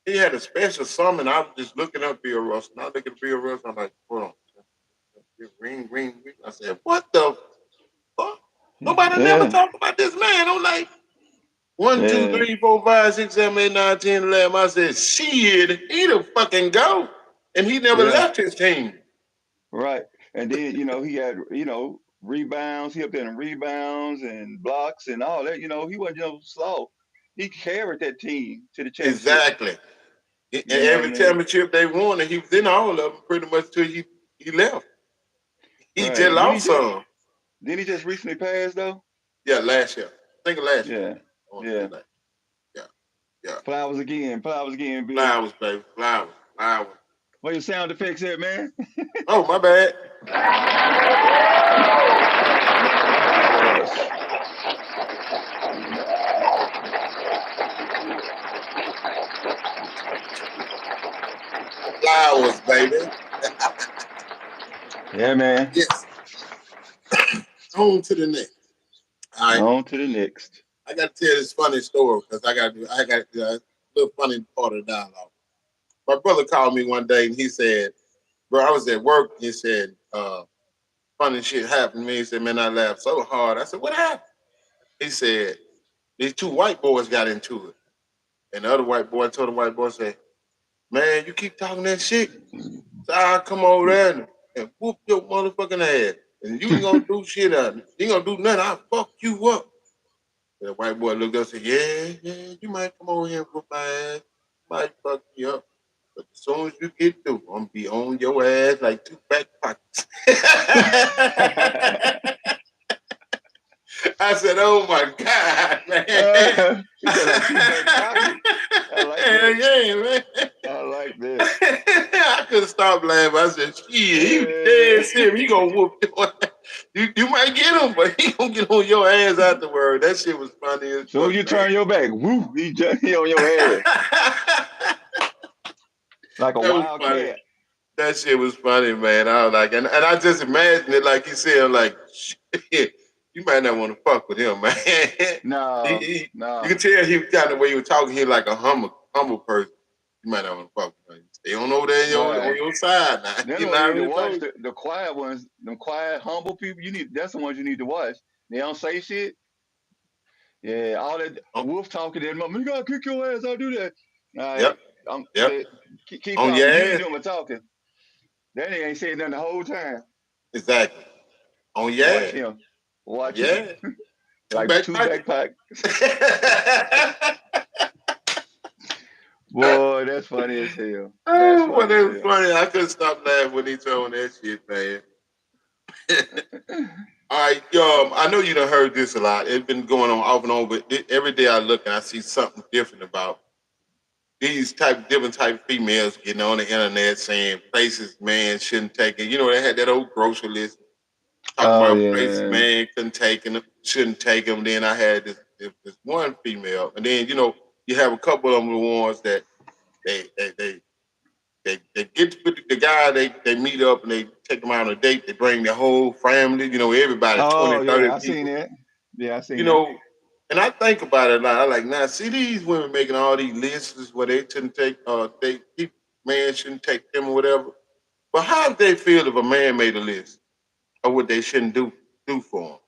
He had a special summon. I was just looking up Bill Russell. And I look at Bill Russell. I'm like, hold on. Ring, ring, ring. I said, what the fuck? Nobody never
yeah,
talked about this man. I'm like, one, two,
yeah,
three, four, five, six, seven, eight, nine, 10, 11. I said, shit, he the fucking go. And he never
yeah.
left his team.
Right. And then, he had, rebounds. He up there in rebounds and blocks and all that. He wasn't slow. he carried that team to the championship.
Exactly. And
You know what I
every
mean?
championship they won, and he was in all of them pretty much till he left. He just
Right.
lost some.
Didn't he just recently pass though?
Yeah, last year. I think of last year.
Yeah.
I want to say
Yeah.
like, yeah, yeah.
Flowers again. Flowers again, Bill.
Flowers, baby. Flowers. Flowers.
Where your sound effects at, man?
Oh, my bad.
Flowers.
Flowers, baby.
Yeah, man.
Yes. On to the next. All right.
On to the next.
I got to tell this funny story because I got a little funny part of the dialogue. My brother called me one day and he said, bro, I was at work. He said, funny shit happened to me. He said, man, I laughed so hard. I said, what happened? He said, these two white boys got into it. And the other white boy told the white boy, say, man, you keep talking that shit. So I'll come over there and whoop your motherfucking ass. And you ain't gonna do shit out. You ain't gonna do nothing. I'll fuck you up. And the white boy looked up and said, yeah, you might come over here and whoop my ass. Might fuck you up. But as soon as you get through, I'm gonna be on your ass like two back pockets. I said, "Oh my God, man!"
He said like two back pockets. I like
Hell
that.
yeah, man!
I like that.
I couldn't stop laughing. I said, "Shit, he dead serious. He gonna whoop your ass. You might get him, but he gonna get on your ass afterward." That shit was funny as
So
fuck,
you
man.
turn your back, woo, he on your ass like a
That was
wild
funny.
cat.
That shit was funny, man. I was like, and I just imagined it like he said, like, shit, you might not want to fuck with him, man.
No,
You
no.
can tell he kind of the way he was talking, he like a humble person. You might not want to fuck with him. Stay on over there on
Right.
your side now.
Then
You
you
know
need to
what
watch
I mean?
the quiet ones, them quiet, humble people. That's the ones you need to watch. They don't say shit. Yeah, all that
Oh,
wolf talking. That mom, you gotta kick your ass. I'll do that. All right,
yep, yep.
keep
On your
talking. You ain't
ass.
doing my talking. That nigga ain't saying nothing the whole time.
Exactly. On your
Watch
ass.
him.
On
Watch
your
him.
ass. Two
Like
back
two
pockets.
backpack. Boy, that's funny as hell. That's
Oh, well,
funny as
that was
hell.
funny. I couldn't stop laughing when he told me that shit, man. All right, I know you done heard this a lot. It's been going on off and on, but every day I look and I see something different about these different type females getting on the internet saying places man shouldn't take it. You know, they had that old grocery list talking
Oh
about places
yeah.
man couldn't take them, shouldn't take them. Then I had this one female, and then you have a couple of them the ones that they they they they get with the guy, they meet up and they take them out on a date. They bring their whole family, everybody,
Oh
20, 30
yeah, I seen
people,
that. Yeah, I
you
seen that.
know. And I think about it a lot. I like, now see these women making all these lists where they shouldn't take, man shouldn't take them or whatever. But how would they feel if a man made a list of what they shouldn't do for them?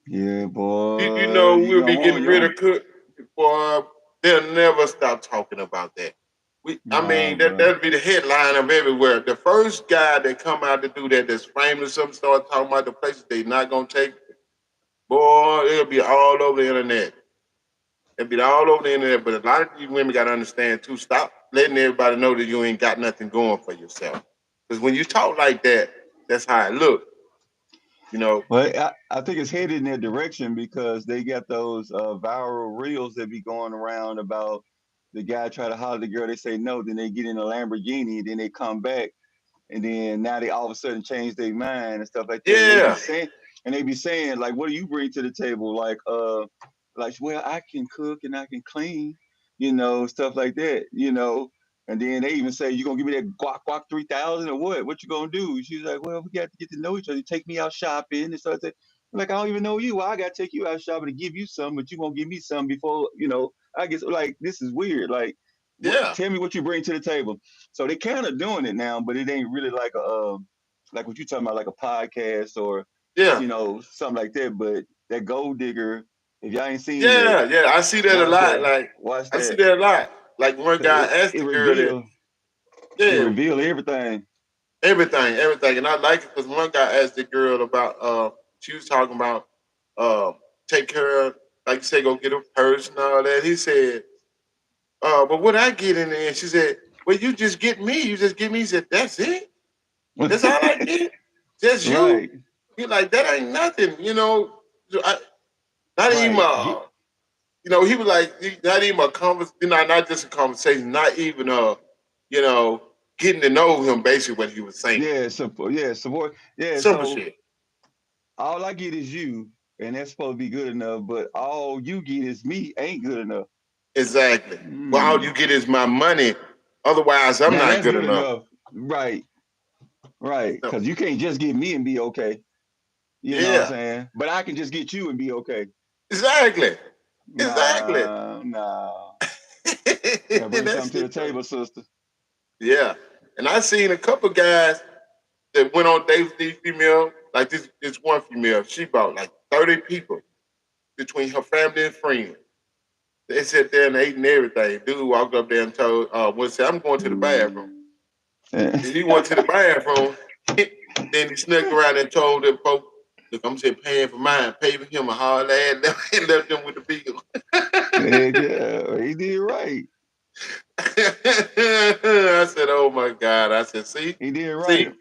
Yeah,
You
boy,
know,
you
we'll
don't
be
want
getting
you
rid
don't.
of cook. Boy, they'll never stop talking about that. I
Nah,
mean,
bro.
that'd be the headline of everywhere. The first guy that come out to do that, that's famous, or something, start talking about the places they not gonna take. Boy, it'll be all over the internet. It'll be all over the internet. But a lot of these women gotta understand too. Stop letting everybody know that you ain't got nothing going for yourself. Because when you talk like that, that's how it look. You know.
But I think it's headed in that direction because they got those viral reels that be going around about the guy try to holler at the girl, they say no, then they get in a Lamborghini, then they come back, and then now they all of a sudden change their mind and stuff like that.
Yeah.
And they be saying, like, what do you bring to the table? Like, well, I can cook and I can clean, stuff like that, And then they even say, you gonna give me that guac 3000 or what? What you gonna do? She's like, well, we got to get to know each other. You take me out shopping and stuff like that. I'm like, I don't even know you. Why I gotta take you out shopping to give you some, but you won't give me some before, I guess like this is weird. Like,
Yeah.
tell me what you bring to the table. So they kind of doing it now, but it ain't really like like what you talking about, like a podcast or
Yeah.
something like that. But that gold digger, if y'all ain't seen that,
Yeah, yeah, I see that a
watch
lot.
that,
Like
watch
I see
that,
that a lot. Like one
because
guy
it
asked
it
the girl that,
reveal it
yeah,
reveal everything.
everything, and I like it because one guy asked the girl about, she was talking about, uh, take care of. like you say, go get a purse and all that. He said, but what I get in there? And she said, well, you just get me. You just get me. He said, that's it. That's all I get. Just you.
Right,
He like that ain't nothing. So not even
right. Get
he was like not even a conversation. Not just a conversation. Not even you know, getting to know him. Basically, what he was saying.
yeah, support. Yeah, support. Yeah.
Simple
So
shit.
all I get is you, and that's supposed to be good enough. But all you get is me ain't good enough.
Exactly. Well, all you
Hmm.
get is my money. Otherwise, I'm
Now
not
that's
good
good
enough.
enough. Right, right.
No.
Because you can't just get me and be okay. You know what I'm
Yeah.
saying? But I can just get you and be okay.
Exactly. Exactly.
Nah, nah. Gotta bring something
That's
to the
it.
table, sister.
Yeah. And I seen a couple guys that went on dates with these female, like this one female, she brought like 30 people between her family and friends. They sat there and ate and everything. Dude walked up there and told, said, I'm going to the bathroom. And he went to the bathroom. Then he snuck around and told them folks, look, I'm just paying for mine, pay for him a hard ass, and left them with the bill.
Heck yeah, he did right.
I said, oh my God. I said,
He did
see,
right.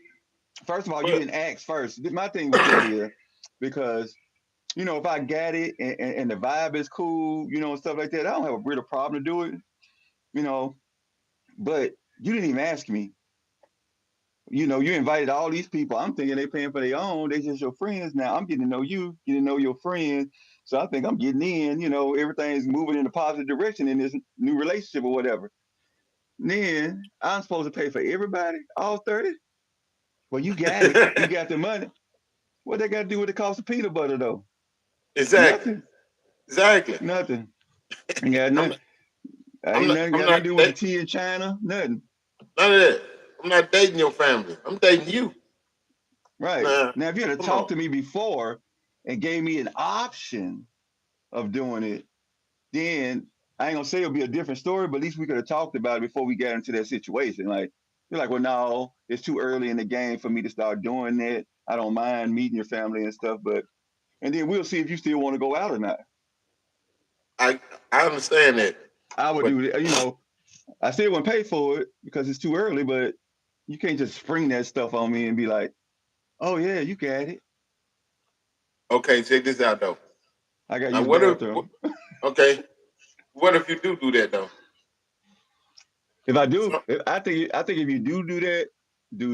First of all, you
but
didn't ask first. My thing with that is because if I got it and the vibe is cool, and stuff like that, I don't have a real problem to do it, you know. But you didn't even ask me. You invited all these people. I'm thinking they paying for their own. They just your friends. Now I'm getting to know you, getting to know your friends. So I think I'm getting in. Everything's moving in a positive direction in this new relationship or whatever. Then I'm supposed to pay for everybody, all 30. Well, you got it. You got the money. What they got to do with the cost of peanut butter though?
exactly,
Nothing.
exactly.
Nothing. Ain't got
I'm
nothing.
I'm
Ain't
not
nothing
I'm
got nothing
not
to do with the tea in China. Nothing.
none of that. I'm not dating your family. I'm dating you.
Right.
Nah,
Now, if you had
come
talked
on.
to me before and gave me an option of doing it, then I ain't gonna say it'll be a different story, but at least we could have talked about it before we got into that situation. Like you're like, well, no, it's too early in the game for me to start doing that. I don't mind meeting your family and stuff, but and then we'll see if you still want to go out or not.
I I understand that,
I would
but
do that. I still wouldn't pay for it because it's too early, but you can't just spring that stuff on me and be like, oh yeah, you got it.
okay, check this out though.
I gotta
Now,
use the bathroom.
okay, what if you do that though?
If I do,
So,
I think if you do that,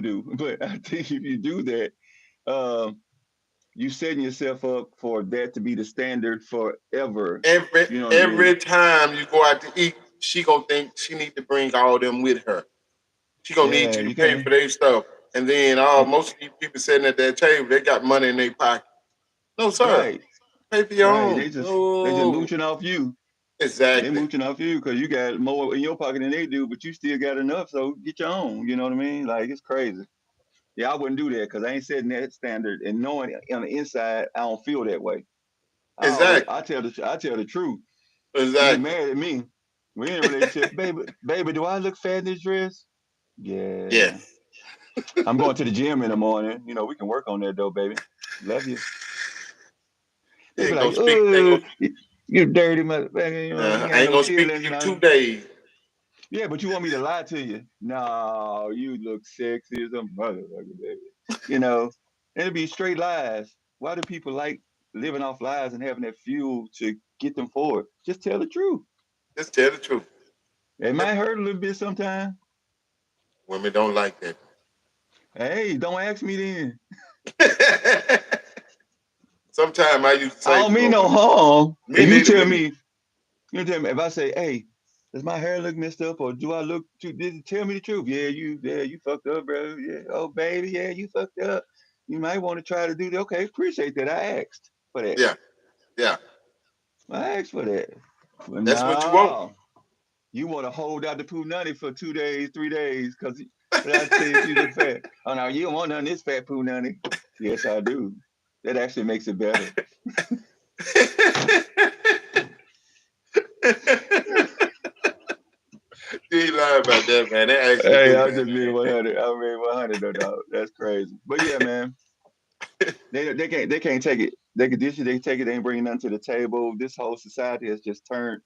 do. But I think if you do that, um, you setting yourself up for that to be the standard forever.
every
You know what I mean?
every time you go out to eat, she gonna think she need to bring all them with her. She gonna need
Yeah,
you to
you
pay for
can't.
their stuff, and then
You,
most of these people sitting at that table, they got money in their pocket. No, sir,
right,
pay for your
right.
own.
They just
No,
mooching off you. They
exactly,
mooching off you because you got more in your pocket than they do, but you still got enough. So get your own. You know what I mean? Like it's crazy. Yeah, I wouldn't do that because I ain't setting that standard and knowing on the inside I don't feel that way.
exactly,
I tell the truth. You get
exactly.
mad at me. We in a relationship, baby. Do I look fat in this dress?
Yeah.
Yeah. I'm going to the gym in the morning. We can work on that though, baby. Love you. They be
Ain't gonna
like,
speak.
oh, you dirty motherfucker. You
I
ain't
ain't
no
gonna speak to
feelings.
you 2 days.
Yeah, but you want me to lie to you? No, you look sexy as a motherfucker, baby. You know, and it'd be straight lies. Why do people like living off lies and having that fuel to get them forward? Just tell the truth.
Just tell the truth.
It might hurt a little bit sometimes.
Women don't like that.
Hey, don't ask me then.
Sometimes I used to
I
say
don't
to
mean
a
no
woman,
harm.
me
If
neither, me neither.
you tell me if I say, hey, does my hair look messed up or do I look too tell me the truth? Yeah, you fucked up, bro. Yeah, oh baby, yeah, you fucked up. You might want to try to do that. Okay, appreciate that. I asked for that.
Yeah, yeah.
I asked for that. But
That's what you want.
no, you want to hold out the poo nutty for 2 days, 3 days, because I said she look fat. Oh no, you don't want none of this fat poo nutty. Yes, I do. That actually makes it better.
You ain't lying about that, man. That actually
Hey,
do,
I
man.
just made 100. I made 100 though, dog. That's crazy. But yeah, man. They can't take it. They could dish it, they take it, they ain't bringing nothing to the table. This whole society has just turned.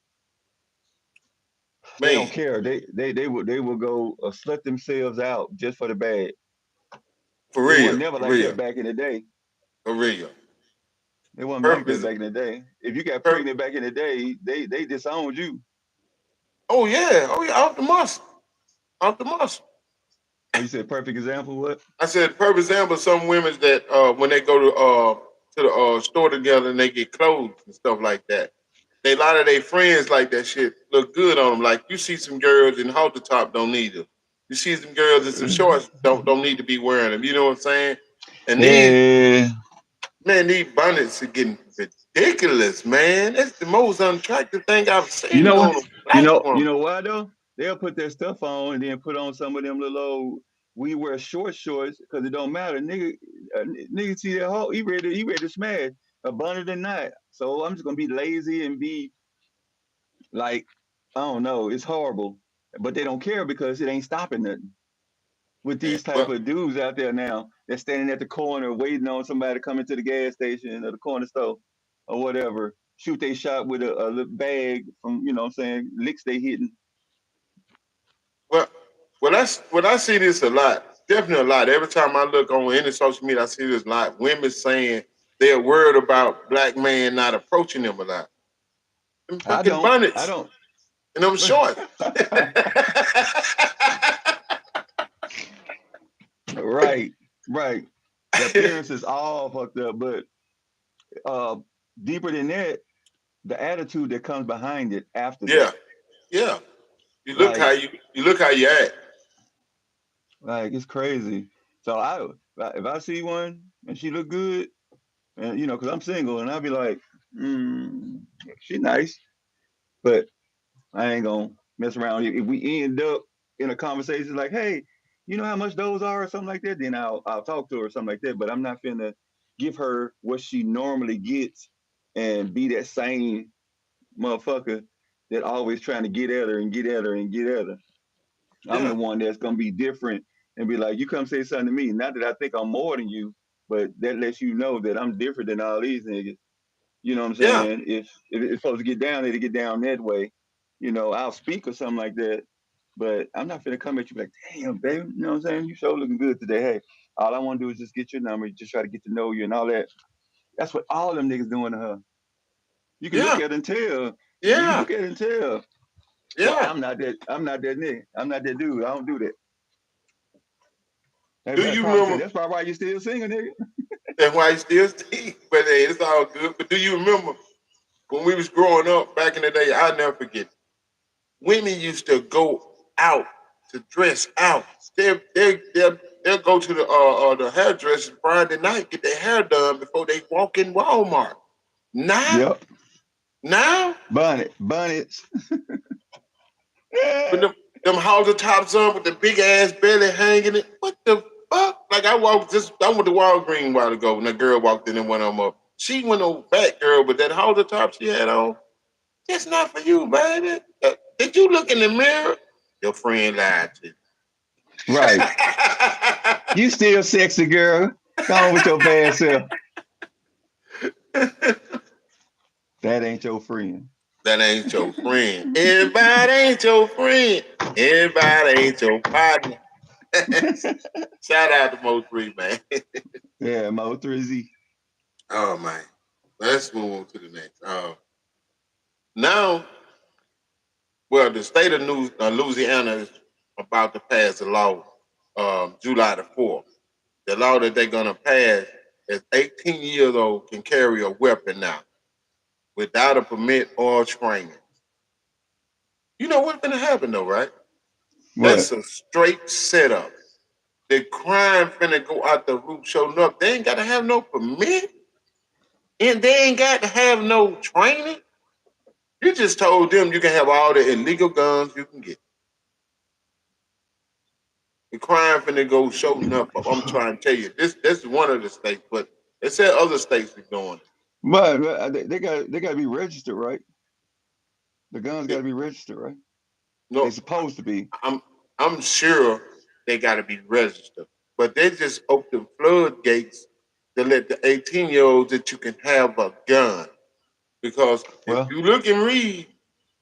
They don't
Man,
care. They will go slut themselves out just for the bag.
for
It was
real,
never
for
like that
real,
back in the day.
for real.
It wasn't like that
Purpose,
back in the day. If you got
purpose.
pregnant back in the day, they disowned you.
Oh yeah, off the muscle, off the muscle.
Oh, you said perfect example. What?
I said, perfect example. Some women that when they go to the store together and they get clothes and stuff like that, they a lot of their friends like that shit look good on them. Like you see some girls in halter top don't need them. You see some girls in some shorts don't need to be wearing them. You know what I'm saying? And these
Yeah.
man, these bonnets are getting ridiculous, man. That's the most unattractive thing I've
You
seen
know what?
on a black
You
woman.
know why though? They'll put their stuff on and then put on some of them little old, we wear shorts because it don't matter. Nigga see that whole he ready to smash abundant than not. So I'm just gonna be lazy and be like, I don't know, it's horrible. But they don't care because it ain't stopping nothing. With
Man,
these type
well,
of dudes out there now, they're standing at the corner waiting on somebody to come into the gas station or the corner store or whatever. Shoot they shot with a little bag from, what I'm saying, licks they hitting.
well, I see this a lot. Definitely a lot. Every time I look on any social media, I see this a lot. Women saying they're worried about black man not approaching them a lot. Them
I
fucking
don't. I
bonnets
don't.
and them shorts.
Right, right. The appearance is all fucked up, but uh, deeper than that, the attitude that comes behind it after that.
Yeah, yeah. You look how
Like,
you look how you act.
it's crazy. So if I see one and she look good, and because I'm single, and I'll be like, she nice, but I ain't gonna mess around. If we end up in a conversation like, hey, you know how much those are or something like that, then I'll talk to her or something like that. But I'm not finna give her what she normally gets and be that same motherfucker that always trying to get at her and get at her and get at her. I'm the
Yeah,
one that's gonna be different and be like, you come say something to me. Not that I think I'm more than you, but that lets you know that I'm different than all these niggas. You know what I'm
yeah,
saying? If it's supposed to get down there to get down that way, I'll speak or something like that. But I'm not gonna come at you like, damn, baby, you know what I'm saying? You sure looking good today. Hey, all I want to do is just get your number, just try to get to know you and all that. That's what all them niggas doing to her. You can look
yeah,
at it and tell. You can
yeah,
look at it and tell. But
yeah.
I'm not that nigga. I'm not that dude. I don't do that.
Do
That's
you
probably
remember?
why you still single, nigga.
That's why I still stink. But hey, it's all good. But do you remember when we was growing up back in the day? I'll never forget. Women used to go out to dress out. They'll go to the hairdresser Friday night, get their hair done before they walk in Walmart. Now,
Yep.
now,
Bonnets.
with them halter tops on with the big ass belly hanging it. What the fuck? Like I went to Walgreens a while ago when a girl walked in and went on up. She went on back girl, but that halter top she had on, that's not for you, baby. Did you look in the mirror? Your friend lied to you.
Right. You still sexy, girl. Go on with your bad self. That ain't your friend.
That ain't your friend. Everybody ain't your friend. Everybody ain't your partner. Shout out to Mo 3, man.
Yeah, Mo 3Z.
Oh man. Let's move on to the next. Now, well, the state of Louisiana is about to pass a law July the 4th. The law that they're gonna pass is 18 years old can carry a weapon now without a permit or training. You know what's gonna happen though, right?
What?
That's a straight setup. The crime finna go out the roof showing up. They ain't gotta have no permit and they ain't got to have no training. You just told them you can have all the illegal guns you can get. The crime finna go showing up. I'm trying to tell you, this is one of the states, but they said other states are doing
But they got to be registered, right? The guns got
it.
to be registered, right? They
No,
supposed to be.
I'm I'm sure they got to be registered, but they just open floodgates to let the 18-year-olds that you can have a gun. Because if
Well,
you look and read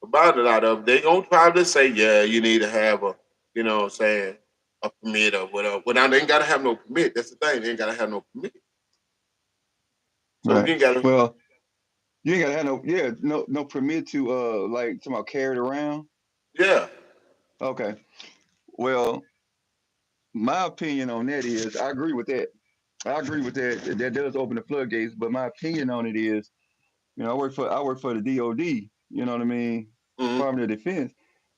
about a lot of them, they gonna probably say, yeah, you need to have a, you know what I'm saying, a permit or whatever. Well, now they ain't gotta have no permit. That's the thing. They ain't gotta have no permit. So you
right.
ain't gotta,
Well, you ain't gotta have no permit to like talking about carry it around.
yeah,
Okay. Well, my opinion on that is I agree with that. I agree with that. That does open the floodgates, but my opinion on it is, I work for the DOD, you know what I mean?
mm-hmm,
Department of Defense.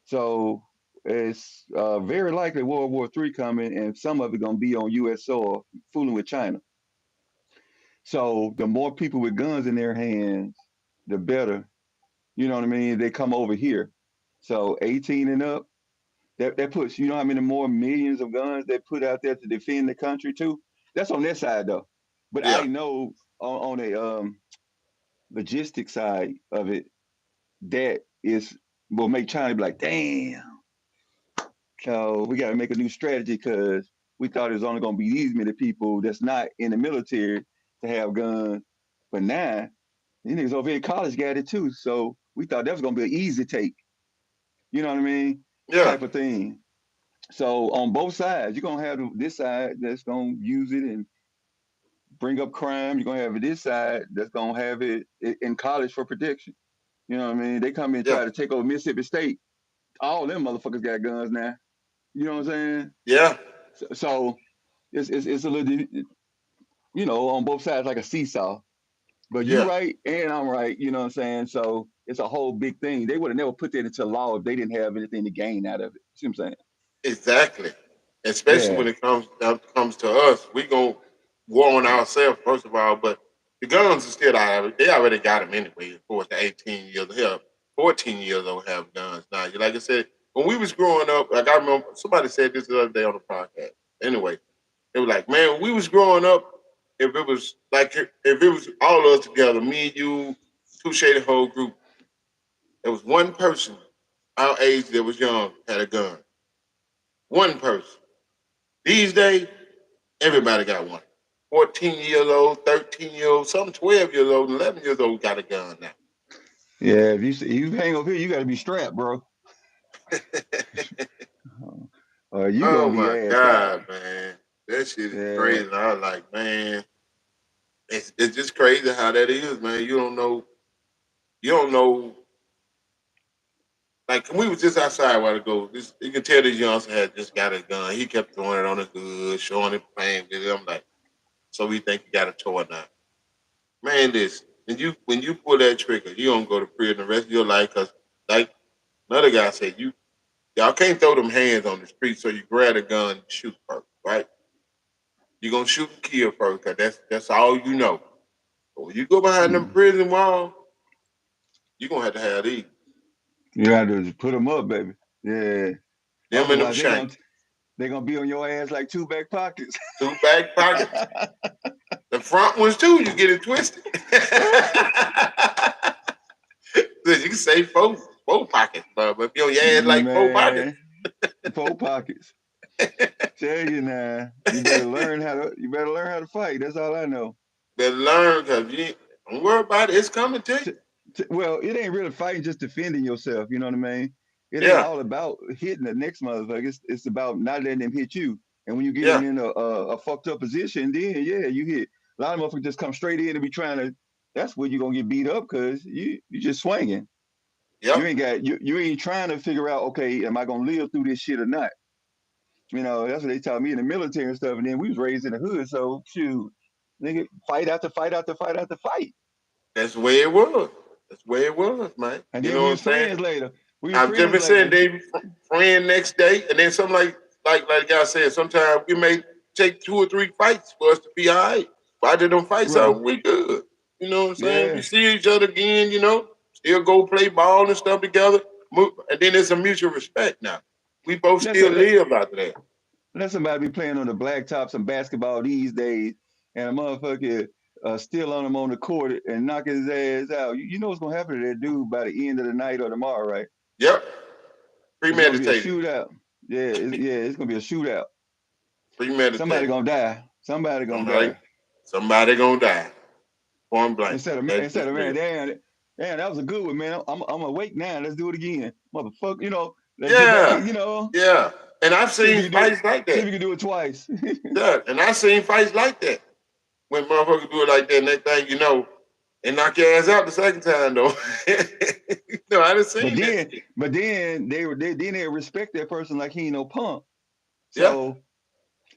So it's very likely World War III coming and some of it gonna be on US soil, fooling with China. So the more people with guns in their hands, the better. You know what I mean? They come over here. So 18 and up, that puts, you know how many more millions of guns they put out there to defend the country too? That's on their side though. But
yeah,
I know on a logistic side of it, that is will make China be like, damn. So we got to make a new strategy because we thought it was only going to be these many people that's not in the military to have guns, but now these niggas over here in college got it too. So we thought that was going to be an easy take. You know what I mean?
yeah,
Type of thing. So on both sides, you're gonna have this side that's gonna use it and bring up crime. You're gonna have this side that's gonna have it in college for protection. You know what I mean? They come in and
yeah,
try to take over Mississippi State. All them motherfuckers got guns now. You know what I'm saying?
yeah,
So it's a little, on both sides like a seesaw. But you
yeah,
right and I'm right. You know what I'm saying? So it's a whole big thing. They would have never put that into law if they didn't have anything to gain out of it. See what I'm saying?
exactly. Especially when
Yeah.
it comes to us, we gonna war on ourselves first of all, but the guns are still out. They already got them anyway. Of course, the 18 years, hell, 14 years old have guns now. Like I said, when we was growing up, like I remember somebody said this the other day on the podcast. Anyway, they were like, man, when we was growing up, if it was like if it was all of us together, me and you, Touche the whole group, there was one person our age that was young had a gun. One person. These days, everybody got one. 14 years old, 13 years old, some 12 years old, 11 years old got a gun now.
Yeah, if you hang up here, you got to be strapped, bro. Or you
Oh
gonna be
my
ass out.
God, man. That shit is
Yeah,
crazy. I was like, man, it's just crazy how that is, man. You don't know. Like we was just outside a while ago. You can tell this youngster had just got a gun. He kept throwing it on the hood, showing it, playing with it. I'm like, so we think he got a toy now. Man, this when you pull that trigger, you don't go to prison the rest of your life because, like another guy said, y'all can't throw them hands on the street, so you grab a gun and shoot first, right? You're gonna shoot and kill first because that's all you know. But when you go behind them
mm.
prison walls, you're gonna have to have these.
You got to just put them up, baby. Yeah.
Them and them
Otherwise,
shanks.
they gonna be on your ass like two back pockets.
Two back pockets. The front ones too, you get it twisted. You can say four pockets, but if your ass like four pockets,
Man, four pockets. Tell you now, you better learn how to fight. That's all I know.
better learn because you don't worry about it. It's coming to you.
Well, it ain't really fighting, just defending yourself. You know what I mean? It ain't
Yeah,
all about hitting the next motherfucker. It's about not letting them hit you. And when you get
yeah,
in a fucked up position, then yeah, you hit. A lot of motherfuckers just come straight in and be trying to. That's where you're gonna get beat up because you just swinging. You
yep.
ain't got you ain't trying to figure out, okay, am I gonna live through this shit or not? That's what they taught me in the military and stuff. And then we was raised in the hood, so shoot, nigga, fight after fight after fight after fight.
That's the way it was. That's the way it was, man.
And
You
then
know
we
what I'm
was
saying?
friends later. We was
I've just
friends
been
later.
saying they friend next day, and then something like the guy said. Sometimes we may take 2 or 3 fights for us to be all right. Why did them fights
Right.
out? We good. You know what I'm saying? We
Yeah.
see each other again. Still go play ball and stuff together. And then it's a mutual respect now. We both
Let's
still
let,
live after that.
let somebody be playing on the blacktop some basketball these days, and a motherfucker still on him on the court and knock his ass out. You know what's gonna happen to that dude by the end of the night or tomorrow, right?
Yep,
It's gonna be a
premeditated,
shootout. Yeah, it's gonna be a shootout. Somebody
premeditated.
gonna die. Somebody
I'm
gonna
like,
die.
somebody gonna die. Point blank.
Instead of
That's
instead
just
of man,
real.
damn, that was a good one, man. I'm awake now. Let's do it again, motherfucker. Let's get back.
Yeah, yeah. And I've
See if
seen
you can do it.
fights like
See if
that.
you can do it twice.
Yeah, and I've seen fights like that. When motherfuckers do it like that, and they think, and knock your ass out the second time though. I done
but
seen that
then,
shit.
but then they respect that person like he ain't no punk.
Yeah,
So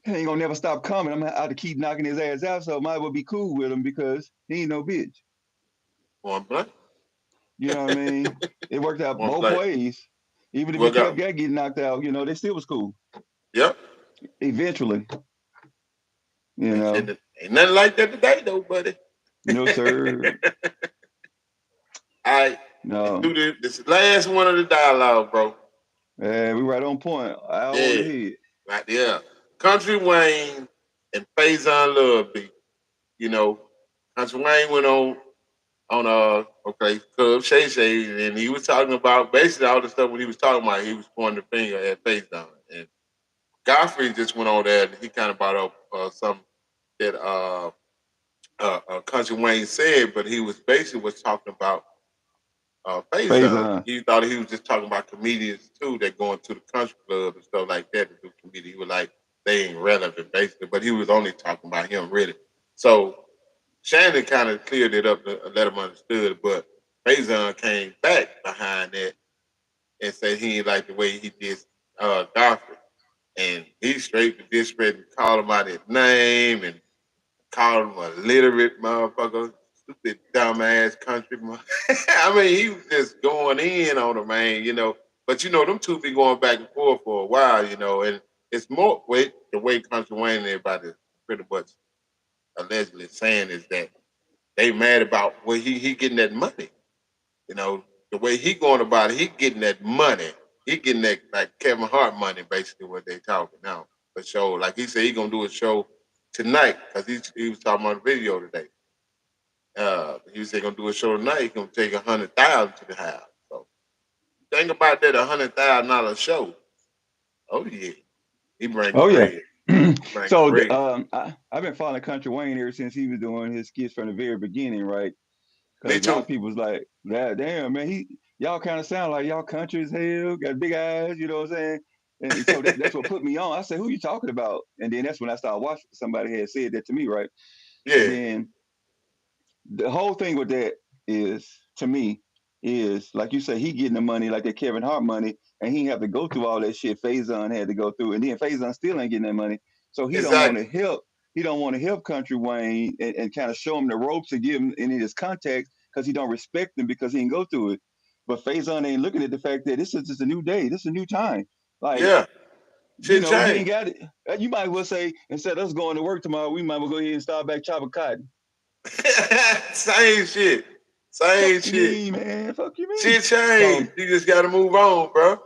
he ain't gonna never stop coming. I'm gonna have to keep knocking his ass out. So I might as well be cool with him because he ain't no bitch.
point blank.
You know what I mean? It worked out
Point
both
blank.
ways. Even if he
Work
kept
out.
getting knocked out, they still was cool.
Yep.
Eventually, you know.
Ain't nothing like that today though, buddy.
No sir.
All right, let's
No.
do this last one of the dialogue, bro.
Yeah, we right on point. Hour on the
Yeah,
head.
right there. Country Wayne and Faison Love beat. You know, Country Wayne went on Club Shay Shay, and he was talking about basically all the stuff when he was talking about. He was pointing the finger at Faison, and Godfrey just went on there and he kind of brought up something that Country Wayne said, but he was basically was talking about Faison.
Faison.
He thought he was just talking about comedians too that going to the country club and stuff like that to do comedy. He was like they ain't relevant basically, but he was only talking about him really. So Shannon kind of cleared it up to let him understood, but Faison came back behind that and said he ain't like the way he did Godfrey. And he straight to disrespect and called him out his name and called him a literate motherfucker, stupid dumbass country. I mean, he was just going in on him, man. But them two be going back and forth for a while, and it's more the way Country Wayne and everybody is pretty much allegedly saying is that they mad about where he getting that money. You know, the way he going about it, he getting that money. He getting that like Kevin Hart money, basically what they talking now. For sure. Like he said he gonna do a show tonight because he was talking about the video today. He was gonna do a show tonight. He gonna take 100,000 to the house. So think about that $100,000 show. Oh yeah, he bringing
Oh yeah.
bread. Bringing
So
bread.
I've been following Country Wayne ever since he was doing his skits from the very beginning, right?
Me
Because a lot
too.
of people's like, "God damn, man, y'all kind of sound like y'all country as hell, got big eyes, you know what I'm saying?" And so that's what put me on. I said, "Who you talking about?" And then that's when I started watching. Somebody had said that to me, right? And
Yeah,
then the whole thing with that is, to me, is like you say, he getting the money like that Kevin Hart money, and he have to go through all that shit Faison had to go through, and then Faison still ain't getting that money, so he don't want to
exactly.
help. He don't want to help Country Wayne and kind of show him the ropes and give him any of his contacts because he don't respect him because he didn't go through it. But Faison ain't looking at the fact that this is just a new day, this is a new time. Like,
Yeah, shit
you ain't
changed.
got it. You might as well say instead of us going to work tomorrow, we might as well go ahead and start back chopping cotton.
Same shit. Same
Fuck you
shit.
mean, man? Fuck you mean?
Shit changed.
So
You just got to move on, bro.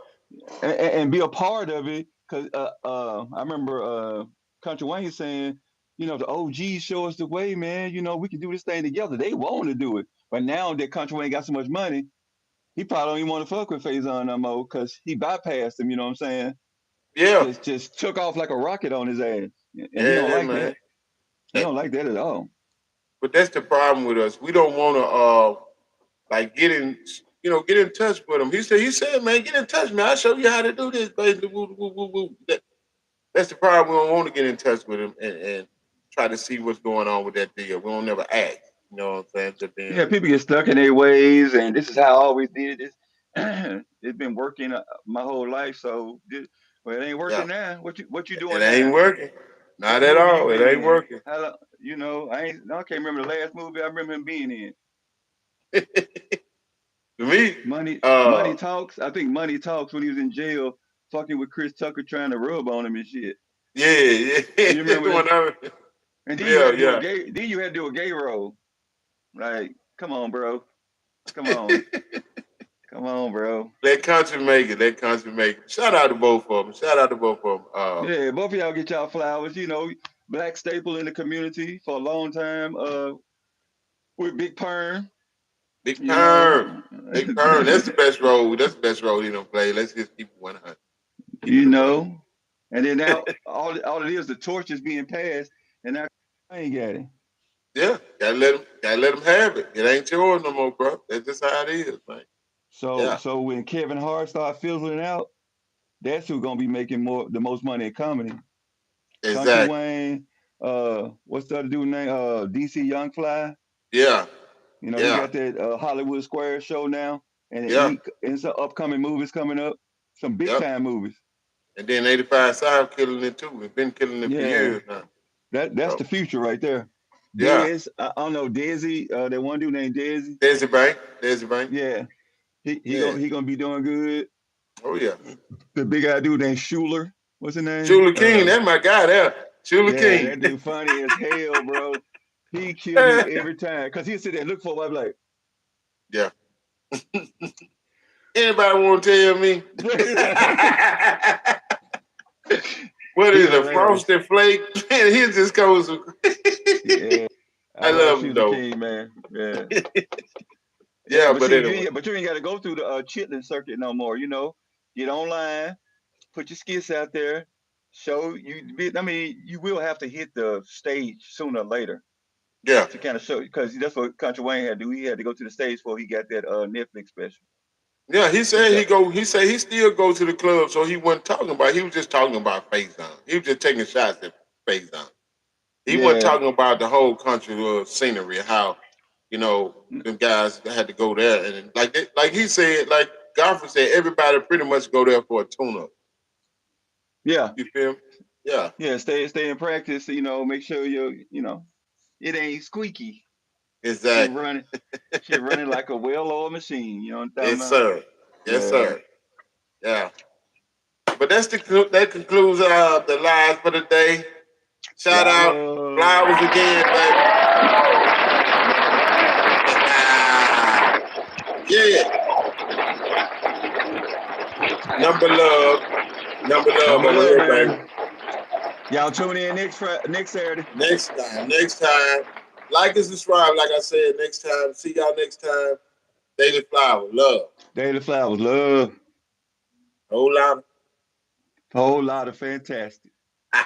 and be a part of it, because I remember Country Wayne saying, the OGs show us the way, man. We can do this thing together. They want to do it, but now that Country Wayne got so much money, he probably don't even want to fuck with Faison no more because he bypassed him. You know what I'm saying?
Yeah,
Just took off like a rocket on his ass, and he don't
yeah,
like
man.
that. He don't like that at all.
But that's the problem with us. We don't want to like get in touch with him. He said, man, get in touch, man. I'll show you how to do this, baby. Woo, woo, woo, woo. That's the problem. We don't want to get in touch with him and try to see what's going on with that deal. We don't never ask. You know what I'm saying? Just
Yeah,
being
people get stuck in their ways, and this is how I always did it. It's been working my whole life, so well, it ain't
yeah.
working now. What you
It
doing
ain't
now?
working.
What
Not at
movie you
all. It
been
ain't
in?
working.
I can't remember the last movie I remember him being in.
To me,
Money Talks. I think Money Talks when he was in jail, fucking with Chris Tucker, trying to rub on him and shit.
yeah, yeah.
You remember that? And then you
Yeah,
had to do a
yeah.
gay. Then you had to do a gay role. Like, come on, bro. Come on. Come on, bro.
Let country make it. Let country make it. Shout out to both of them. Shout out to both of them.
Yeah, both of y'all get y'all flowers. Black staple in the community for a long time. With Big Perm.
Big
You know,
Perm. Big Perm. That's the best role. That's the best role he don't play. Let's just keep it 100. Keep
you
it a buck.
know, and then now all it is, the torch is being passed, and now I ain't got it.
Yeah, gotta let them have it. It ain't yours no more, bro. That's just how it is, man.
So
Yeah,
so when Kevin Hart start fizzling out, that's who's gonna be making the most money in comedy. Country
exactly.
Wayne, what's the other dude name? DC Young Fly.
Yeah,
You know, he
yeah,
got that Hollywood Square show now, and
yeah,
and some upcoming movies coming up, some big
yep.
time movies.
And then 85 South killing it too. We've been killing it for
Yeah,
years now.
that's
So
the future right there.
yeah,
I don't know, Desi, that one dude named Desi.
Desi Bank.
Yeah,
Yeah.
he gonna be doing good.
Oh yeah.
The big guy dude named Schuler. What's his name?
Shula King, that's my guy there. Shula
Yeah,
King.
that dude funny as hell, bro. He killed me every time because he'd sit there and look for a while, like,
Yeah. Anybody want to tell me? What
he
is a
hilarious.
frosted flake? Man, he just goes.
Yeah, I
I
love
love him
Shoes
though.
King, man. Yeah, yeah,
Yeah,
but
but
see,
anyway.
but you ain't got to go through the chitlin circuit no more. You know, get online, put your skits out there, show you. I mean, you will have to hit the stage sooner or later
Yeah.
to kind of show, because that's what Country Wayne had to do. He had to go to the stage before he got that Netflix special.
Yeah, he
And
said
so,
he said he still go to the club, so he wasn't talking about, he was just talking about Face on. He was just taking shots at Face on. He wasn't
yeah,
talking about the whole country scenery, how, them guys had to go there, and like he said, like Godfrey said, everybody pretty much go there for a tune up.
yeah,
You feel me? Yeah,
yeah. Stay in practice. You know, make sure it ain't squeaky. Shit
exactly.
running, shit running like a well-oiled machine. You know what I'm talking
Yes,
about?
sir. Yes,
Yeah.
sir. Yeah. But that concludes the live for the day. Shout out
Flowers.
Flowers again, baby. Yeah. Number love. Number love
Number
over
love,
here, baby.
man. Y'all tune in next Saturday.
Next time. Like and subscribe, like I said, next time. See y'all next time. Daily Flower. Love.
Daily Flowers. Love.
Whole lot
Whole lot of fantastic.
of